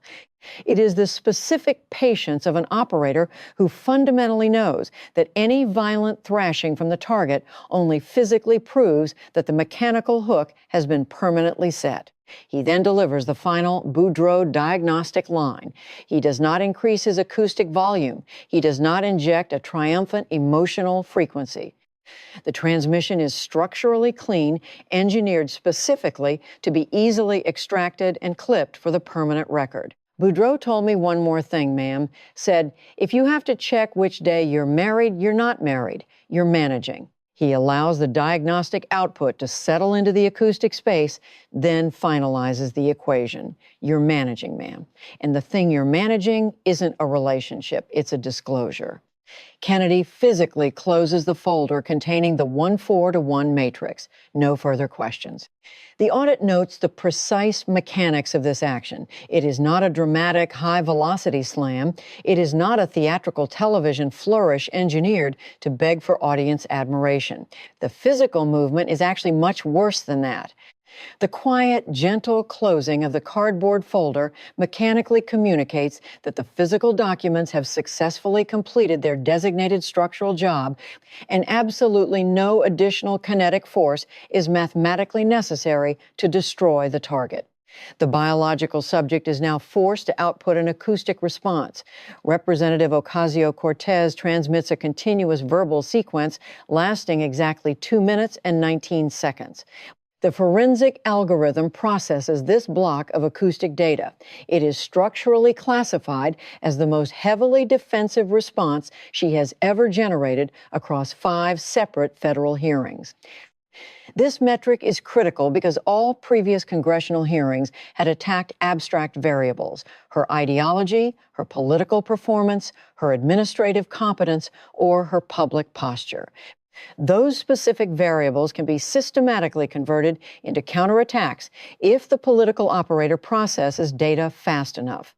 It is the specific patience of an operator who fundamentally knows that any violent thrashing from the target only physically proves that the mechanical hook has been permanently set. He then delivers the final Boudreaux diagnostic line. He does not increase his acoustic volume. He does not inject a triumphant emotional frequency. The transmission is structurally clean, engineered specifically to be easily extracted and clipped for the permanent record. Boudreaux told me one more thing, ma'am. Said, if you have to check which day you're married, you're not married. You're managing. He allows the diagnostic output to settle into the acoustic space, then finalizes the equation. You're managing, ma'am. And the thing you're managing isn't a relationship, it's a disclosure. Kennedy physically closes the folder containing the 1:4-to-1 matrix. No further questions. The audit notes the precise mechanics of this action. It is not a dramatic, high-velocity slam. It is not a theatrical television flourish engineered to beg for audience admiration. The physical movement is actually much worse than that. The quiet, gentle closing of the cardboard folder mechanically communicates that the physical documents have successfully completed their designated structural job, and absolutely no additional kinetic force is mathematically necessary to destroy the target. The biological subject is now forced to output an acoustic response. Representative Ocasio-Cortez transmits a continuous verbal sequence lasting exactly 2 minutes and 19 seconds. The forensic algorithm processes this block of acoustic data. It is structurally classified as the most heavily defensive response she has ever generated across 5 separate federal hearings. This metric is critical because all previous congressional hearings had attacked abstract variables: her ideology, her political performance, her administrative competence, or her public posture. Those specific variables can be systematically converted into counterattacks if the political operator processes data fast enough.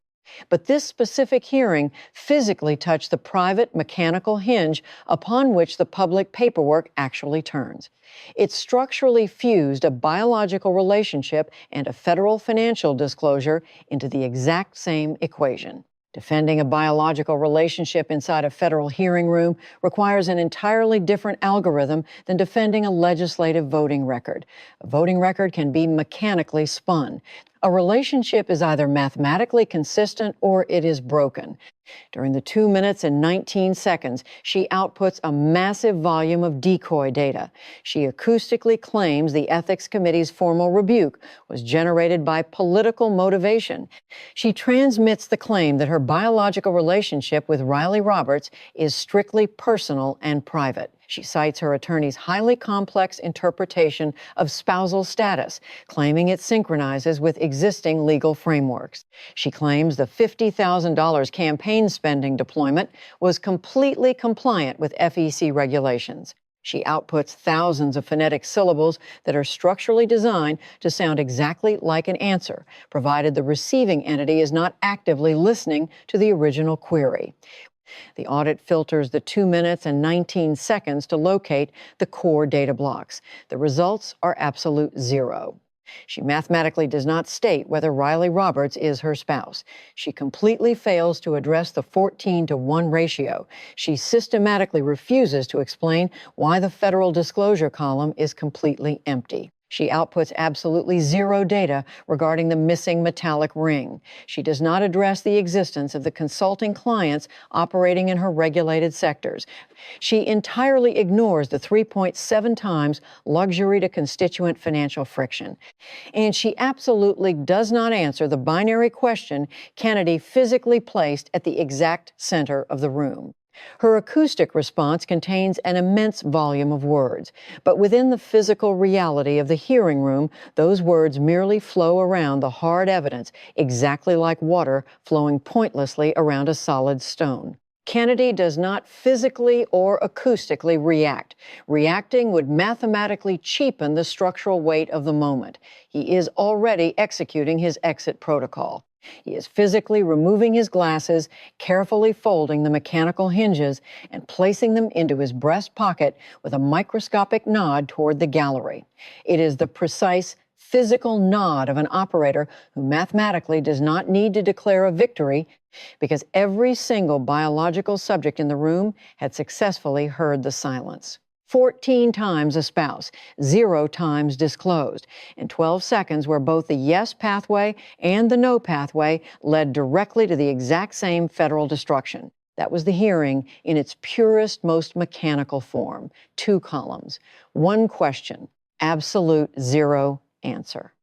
But this specific hearing physically touched the private mechanical hinge upon which the public paperwork actually turns. It structurally fused a biological relationship and a federal financial disclosure into the exact same equation. Defending a biological relationship inside a federal hearing room requires an entirely different algorithm than defending a legislative voting record. A voting record can be mechanically spun. A relationship is either mathematically consistent or it is broken. During the 2 minutes and 19 seconds, she outputs a massive volume of decoy data. She acoustically claims the Ethics Committee's formal rebuke was generated by political motivation. She transmits the claim that her biological relationship with Riley Roberts is strictly personal and private. She cites her attorney's highly complex interpretation of spousal status, claiming it synchronizes with existing legal frameworks. She claims the $50,000 campaign spending deployment was completely compliant with FEC regulations. She outputs thousands of phonetic syllables that are structurally designed to sound exactly like an answer, provided the receiving entity is not actively listening to the original query. The audit filters the 2 minutes and 19 seconds to locate the core data blocks. The results are absolute zero. She mathematically does not state whether Riley Roberts is her spouse. She completely fails to address the 14-to-1 ratio. She systematically refuses to explain why the federal disclosure column is completely empty. She outputs absolutely zero data regarding the missing metallic ring. She does not address the existence of the consulting clients operating in her regulated sectors. She entirely ignores the 3.7 times luxury to constituent financial friction. And she absolutely does not answer the binary question Kennedy physically placed at the exact center of the room. Her acoustic response contains an immense volume of words, but within the physical reality of the hearing room, those words merely flow around the hard evidence, exactly like water flowing pointlessly around a solid stone. Kennedy does not physically or acoustically react. Reacting would mathematically cheapen the structural weight of the moment. He is already executing his exit protocol. He is physically removing his glasses, carefully folding the mechanical hinges, and placing them into his breast pocket with a microscopic nod toward the gallery. It is the precise physical nod of an operator who mathematically does not need to declare a victory because every single biological subject in the room had successfully heard the silence. 14 times a spouse, 0 times disclosed, and 12 seconds where both the yes pathway and the no pathway led directly to the exact same federal destruction. That was the hearing in its purest, most mechanical form. 2 columns, 1 question, absolute 0 answer.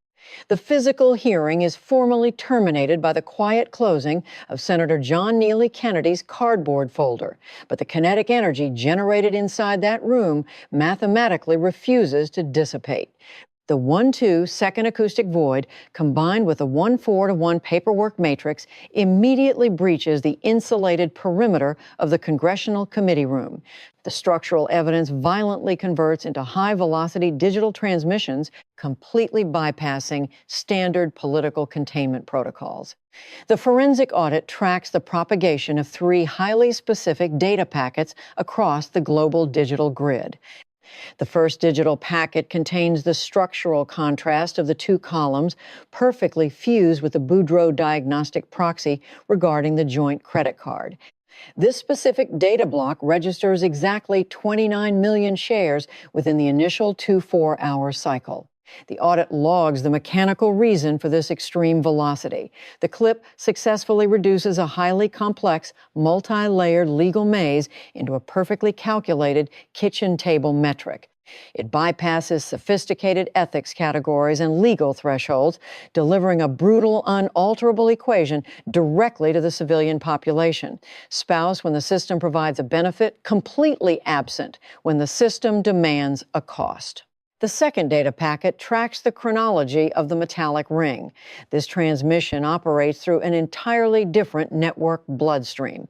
The physical hearing is formally terminated by the quiet closing of Senator John Neely Kennedy's cardboard folder, but the kinetic energy generated inside that room mathematically refuses to dissipate. The 1-2 second acoustic void, combined with the 1-4-to-1 paperwork matrix, immediately breaches the insulated perimeter of the congressional committee room. The structural evidence violently converts into high-velocity digital transmissions, completely bypassing standard political containment protocols. The forensic audit tracks the propagation of 3 highly specific data packets across the global digital grid. The first digital packet contains the structural contrast of the 2 columns, perfectly fused with the Boudreaux diagnostic proxy regarding the joint credit card. This specific data block registers exactly 29 million shares within the initial 24-hour cycle. The audit logs the mechanical reason for this extreme velocity. The clip successfully reduces a highly complex, multi-layered legal maze into a perfectly calculated kitchen table metric. It bypasses sophisticated ethics categories and legal thresholds, delivering a brutal, unalterable equation directly to the civilian population. Spouse when the system provides a benefit, completely absent when the system demands a cost. The second data packet tracks the chronology of the metallic ring. This transmission operates through an entirely different network bloodstream.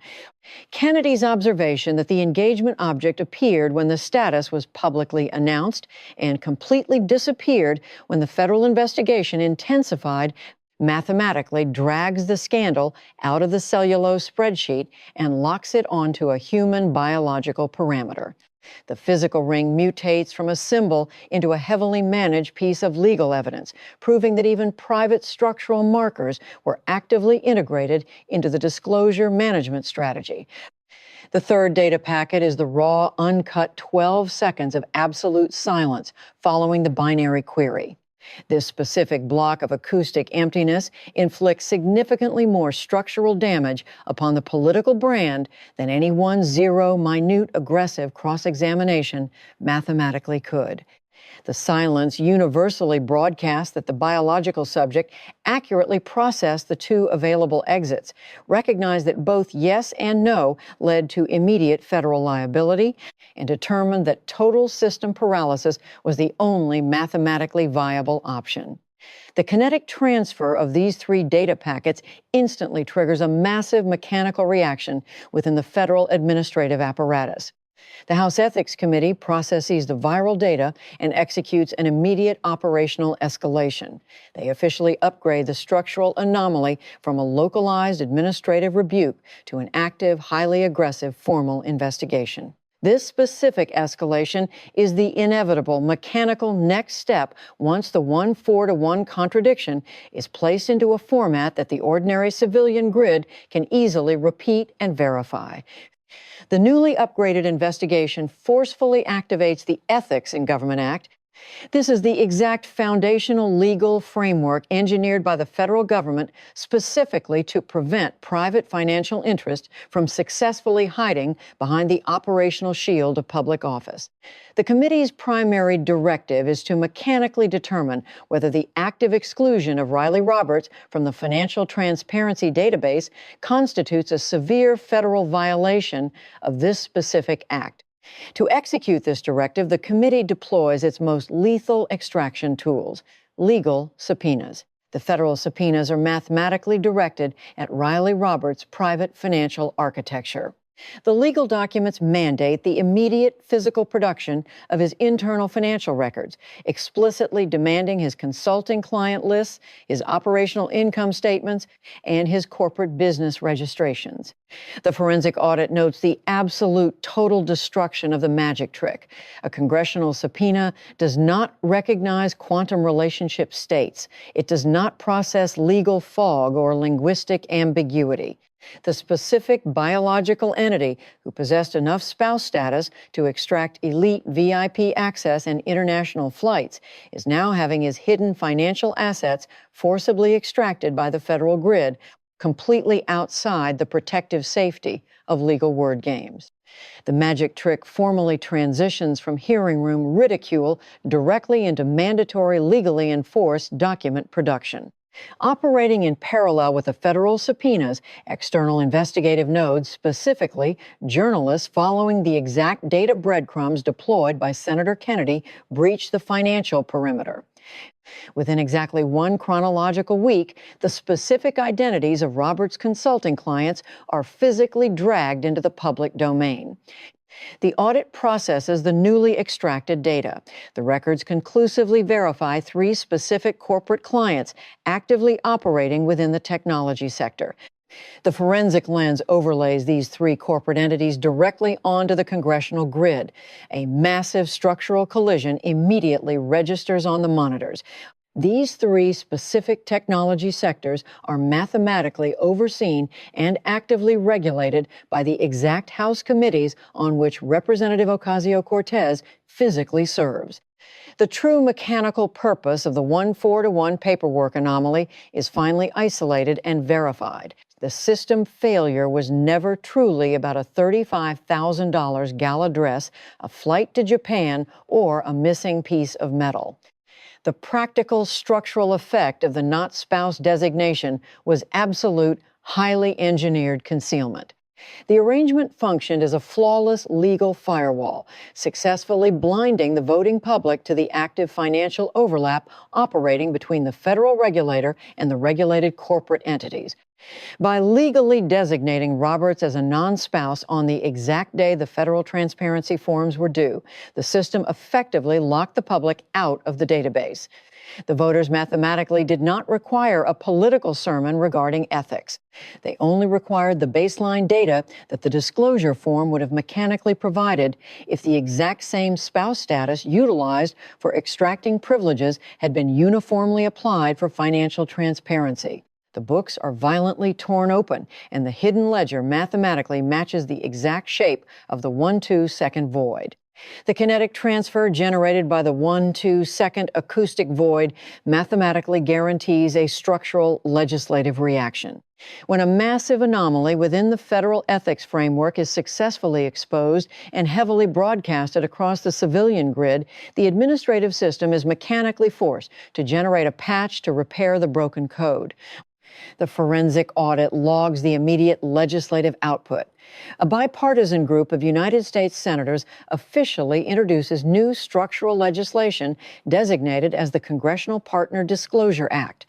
Kennedy's observation that the engagement object appeared when the status was publicly announced and completely disappeared when the federal investigation intensified mathematically drags the scandal out of the cellulose spreadsheet and locks it onto a human biological parameter. The physical ring mutates from a symbol into a heavily managed piece of legal evidence, proving that even private structural markers were actively integrated into the disclosure management strategy. The third data packet is the raw, uncut 12 seconds of absolute silence following the binary query. This specific block of acoustic emptiness inflicts significantly more structural damage upon the political brand than any one zero, minute, aggressive cross-examination mathematically could. The silence universally broadcasts that the biological subject accurately processed the two available exits, recognized that both yes and no led to immediate federal liability, and determined that total system paralysis was the only mathematically viable option. The kinetic transfer of these three data packets instantly triggers a massive mechanical reaction within the federal administrative apparatus. The House Ethics Committee processes the viral data and executes an immediate operational escalation. They officially upgrade the structural anomaly from a localized administrative rebuke to an active, highly aggressive formal investigation. This specific escalation is the inevitable mechanical next step once the 1-4-to-1 contradiction is placed into a format that the ordinary civilian grid can easily repeat and verify. The newly upgraded investigation forcefully activates the Ethics in Government Act. This is the exact foundational legal framework engineered by the federal government specifically to prevent private financial interest from successfully hiding behind the operational shield of public office. The committee's primary directive is to mechanically determine whether the active exclusion of Riley Roberts from the Financial Transparency Database constitutes a severe federal violation of this specific act. To execute this directive, the committee deploys its most lethal extraction tools, legal subpoenas. The federal subpoenas are mathematically directed at Riley Roberts' private financial architecture. The legal documents mandate the immediate physical production of his internal financial records, explicitly demanding his consulting client lists, his operational income statements, and his corporate business registrations. The forensic audit notes the absolute total destruction of the magic trick. A congressional subpoena does not recognize quantum relationship states. It does not process legal fog or linguistic ambiguity. The specific biological entity who possessed enough spouse status to extract elite VIP access and international flights is now having his hidden financial assets forcibly extracted by the federal grid, completely outside the protective safety of legal word games. The magic trick formally transitions from hearing room ridicule directly into mandatory, legally enforced document production. Operating in parallel with the federal subpoenas, external investigative nodes, specifically journalists following the exact data breadcrumbs deployed by Senator Kennedy, breach the financial perimeter. Within exactly one chronological week, the specific identities of Roberts' consulting clients are physically dragged into the public domain. The audit processes the newly extracted data. The records conclusively verify three specific corporate clients actively operating within the technology sector. The forensic lens overlays these three corporate entities directly onto the congressional grid. A massive structural collision immediately registers on the monitors. These three specific technology sectors are mathematically overseen and actively regulated by the exact House committees on which Representative Ocasio-Cortez physically serves. The true mechanical purpose of the 1-4-to-1 paperwork anomaly is finally isolated and verified. The system failure was never truly about a $35,000 gala dress, a flight to Japan, or a missing piece of metal. The practical structural effect of the not spouse designation was absolute, highly engineered concealment. The arrangement functioned as a flawless legal firewall, successfully blinding the voting public to the active financial overlap operating between the federal regulator and the regulated corporate entities. By legally designating Roberts as a non-spouse on the exact day the federal transparency forms were due, the system effectively locked the public out of the database. The voters mathematically did not require a political sermon regarding ethics. They only required the baseline data that the disclosure form would have mechanically provided if the exact same spouse status utilized for extracting privileges had been uniformly applied for financial transparency. The books are violently torn open, and the hidden ledger mathematically matches the exact shape of the 1-2 second void. The kinetic transfer generated by the 1-2 second acoustic void mathematically guarantees a structural legislative reaction. When a massive anomaly within the federal ethics framework is successfully exposed and heavily broadcasted across the civilian grid, the administrative system is mechanically forced to generate a patch to repair the broken code. The forensic audit logs the immediate legislative output. A bipartisan group of United States senators officially introduces new structural legislation designated as the Congressional Partner Disclosure Act.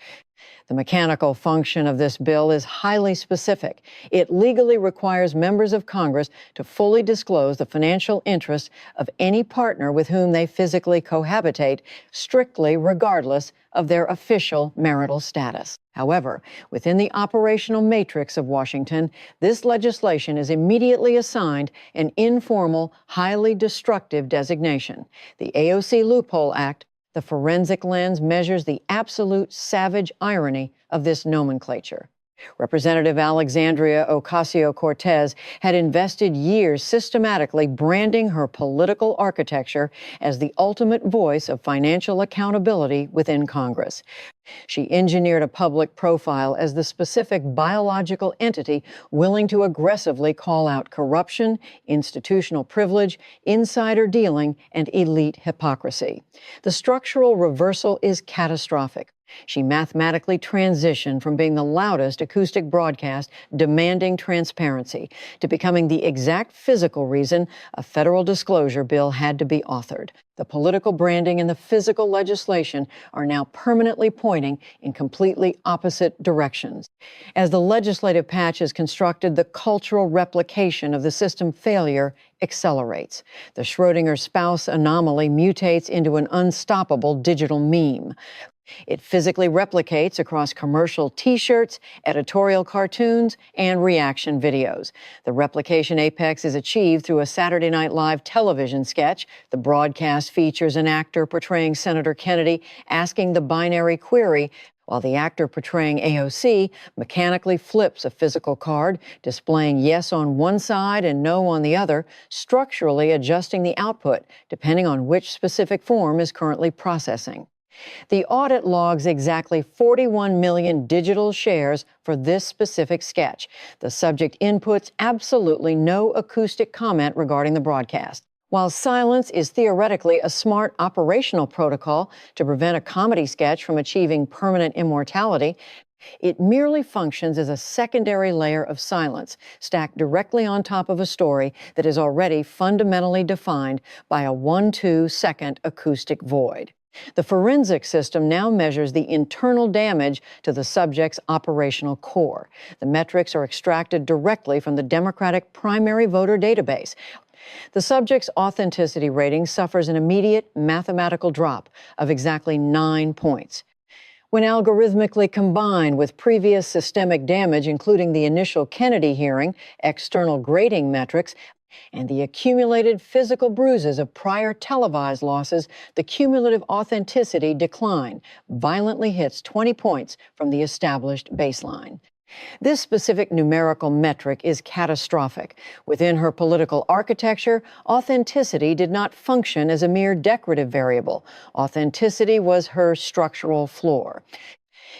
The mechanical function of this bill is highly specific. It legally requires members of Congress to fully disclose the financial interests of any partner with whom they physically cohabitate, strictly regardless of their official marital status. However, within the operational matrix of Washington, this legislation is immediately assigned an informal, highly destructive designation, the AOC Loophole Act. The forensic lens measures the absolute savage irony of this nomenclature. Representative Alexandria Ocasio-Cortez had invested years systematically branding her political architecture as the ultimate voice of financial accountability within Congress. She engineered a public profile as the specific biological entity willing to aggressively call out corruption, institutional privilege, insider dealing, and elite hypocrisy. The structural reversal is catastrophic. She mathematically transitioned from being the loudest acoustic broadcast demanding transparency to becoming the exact physical reason a federal disclosure bill had to be authored. The political branding and the physical legislation are now permanently pointing in completely opposite directions. As the legislative patch is constructed, the cultural replication of the system failure accelerates. The Schrödinger spouse anomaly mutates into an unstoppable digital meme. It physically replicates across commercial T-shirts, editorial cartoons, and reaction videos. The replication apex is achieved through a Saturday Night Live television sketch. The broadcast features an actor portraying Senator Kennedy asking the binary query, while the actor portraying AOC mechanically flips a physical card, displaying yes on one side and no on the other, structurally adjusting the output depending on which specific form is currently processing. The audit logs exactly 41 million digital shares for this specific sketch. The subject inputs absolutely no acoustic comment regarding the broadcast. While silence is theoretically a smart operational protocol to prevent a comedy sketch from achieving permanent immortality, it merely functions as a secondary layer of silence, stacked directly on top of a story that is already fundamentally defined by a 1-2 second acoustic void. The forensic system now measures the internal damage to the subject's operational core. The metrics are extracted directly from the Democratic primary voter database. The subject's authenticity rating suffers an immediate mathematical drop of exactly 9 points. When algorithmically combined with previous systemic damage, including the initial Kennedy hearing, external grading metrics, and the accumulated physical bruises of prior televised losses, the cumulative authenticity decline violently hits 20 points from the established baseline. This specific numerical metric is catastrophic. Within her political architecture, authenticity did not function as a mere decorative variable. Authenticity was her structural floor.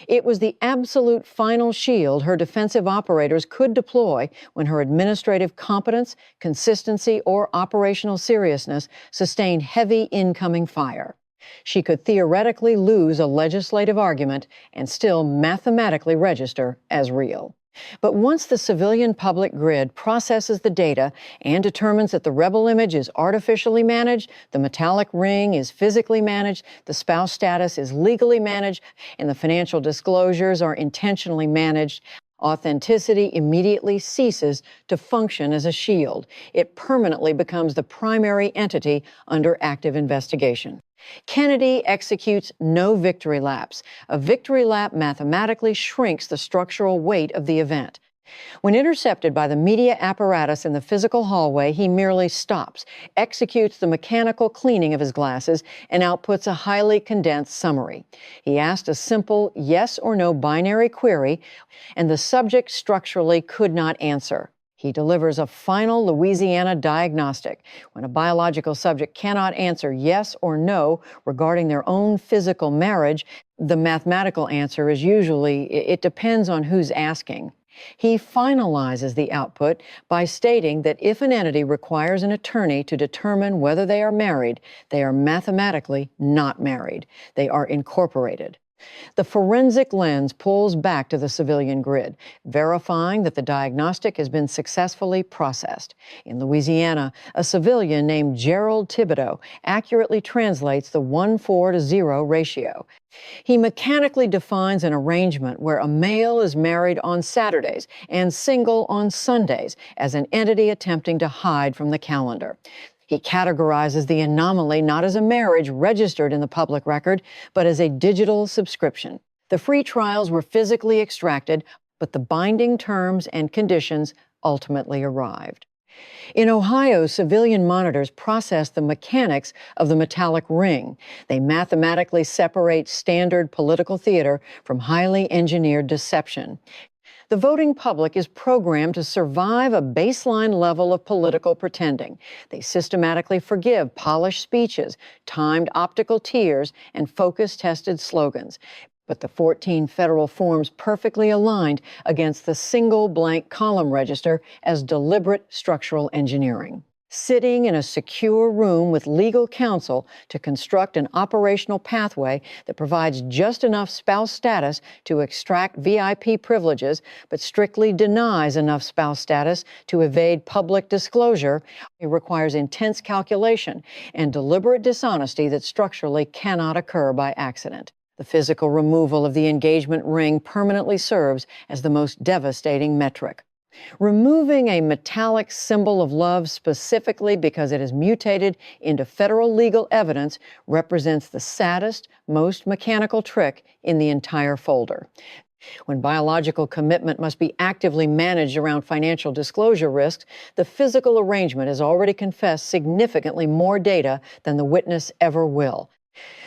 It was the absolute final shield her defensive operators could deploy when her administrative competence, consistency, or operational seriousness sustained heavy incoming fire. She could theoretically lose a legislative argument and still mathematically register as real. But once the civilian public grid processes the data and determines that the rebel image is artificially managed, the metallic ring is physically managed, the spouse status is legally managed, and the financial disclosures are intentionally managed, authenticity immediately ceases to function as a shield. It permanently becomes the primary entity under active investigation. Kennedy executes no victory laps. A victory lap mathematically shrinks the structural weight of the event. When intercepted by the media apparatus in the physical hallway, he merely stops, executes the mechanical cleaning of his glasses, and outputs a highly condensed summary. He asked a simple yes or no binary query, and the subject structurally could not answer. He delivers a final Louisiana diagnostic. When a biological subject cannot answer yes or no regarding their own physical marriage, the mathematical answer is usually, it depends on who's asking. He finalizes the output by stating that if an entity requires an attorney to determine whether they are married, they are mathematically not married. They are incorporated. The forensic lens pulls back to the civilian grid, verifying that the diagnostic has been successfully processed. In Louisiana, a civilian named Gerald Thibodeau accurately translates the 1:4 ratio. He mechanically defines an arrangement where a male is married on Saturdays and single on Sundays as an entity attempting to hide from the calendar. He categorizes the anomaly not as a marriage registered in the public record, but as a digital subscription. The free trials were physically extracted, but the binding terms and conditions ultimately arrived. In Ohio, civilian monitors process the mechanics of the metallic ring. They mathematically separate standard political theater from highly engineered deception. The voting public is programmed to survive a baseline level of political pretending. They systematically forgive polished speeches, timed optical tears, and focus-tested slogans. But the 14 federal forms perfectly aligned against the single blank column register as deliberate structural engineering. Sitting in a secure room with legal counsel to construct an operational pathway that provides just enough spouse status to extract VIP privileges, but strictly denies enough spouse status to evade public disclosure, it requires intense calculation and deliberate dishonesty that structurally cannot occur by accident. The physical removal of the engagement ring permanently serves as the most devastating metric. Removing a metallic symbol of love specifically because it has mutated into federal legal evidence represents the saddest, most mechanical trick in the entire folder. When biological commitment must be actively managed around financial disclosure risks, the physical arrangement has already confessed significantly more data than the witness ever will.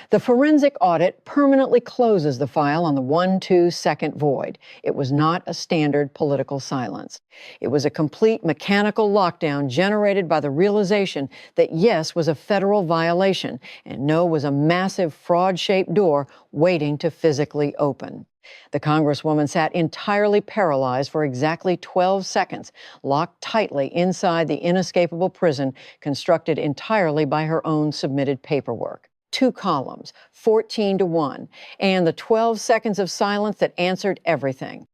The forensic audit permanently closes the file on the 1-2-second void. It was not a standard political silence. It was a complete mechanical lockdown generated by the realization that yes was a federal violation and no was a massive fraud-shaped door waiting to physically open. The Congresswoman sat entirely paralyzed for exactly 12 seconds, locked tightly inside the inescapable prison constructed entirely by her own submitted paperwork. 2 columns, 14-1, and the 12 seconds of silence that answered everything.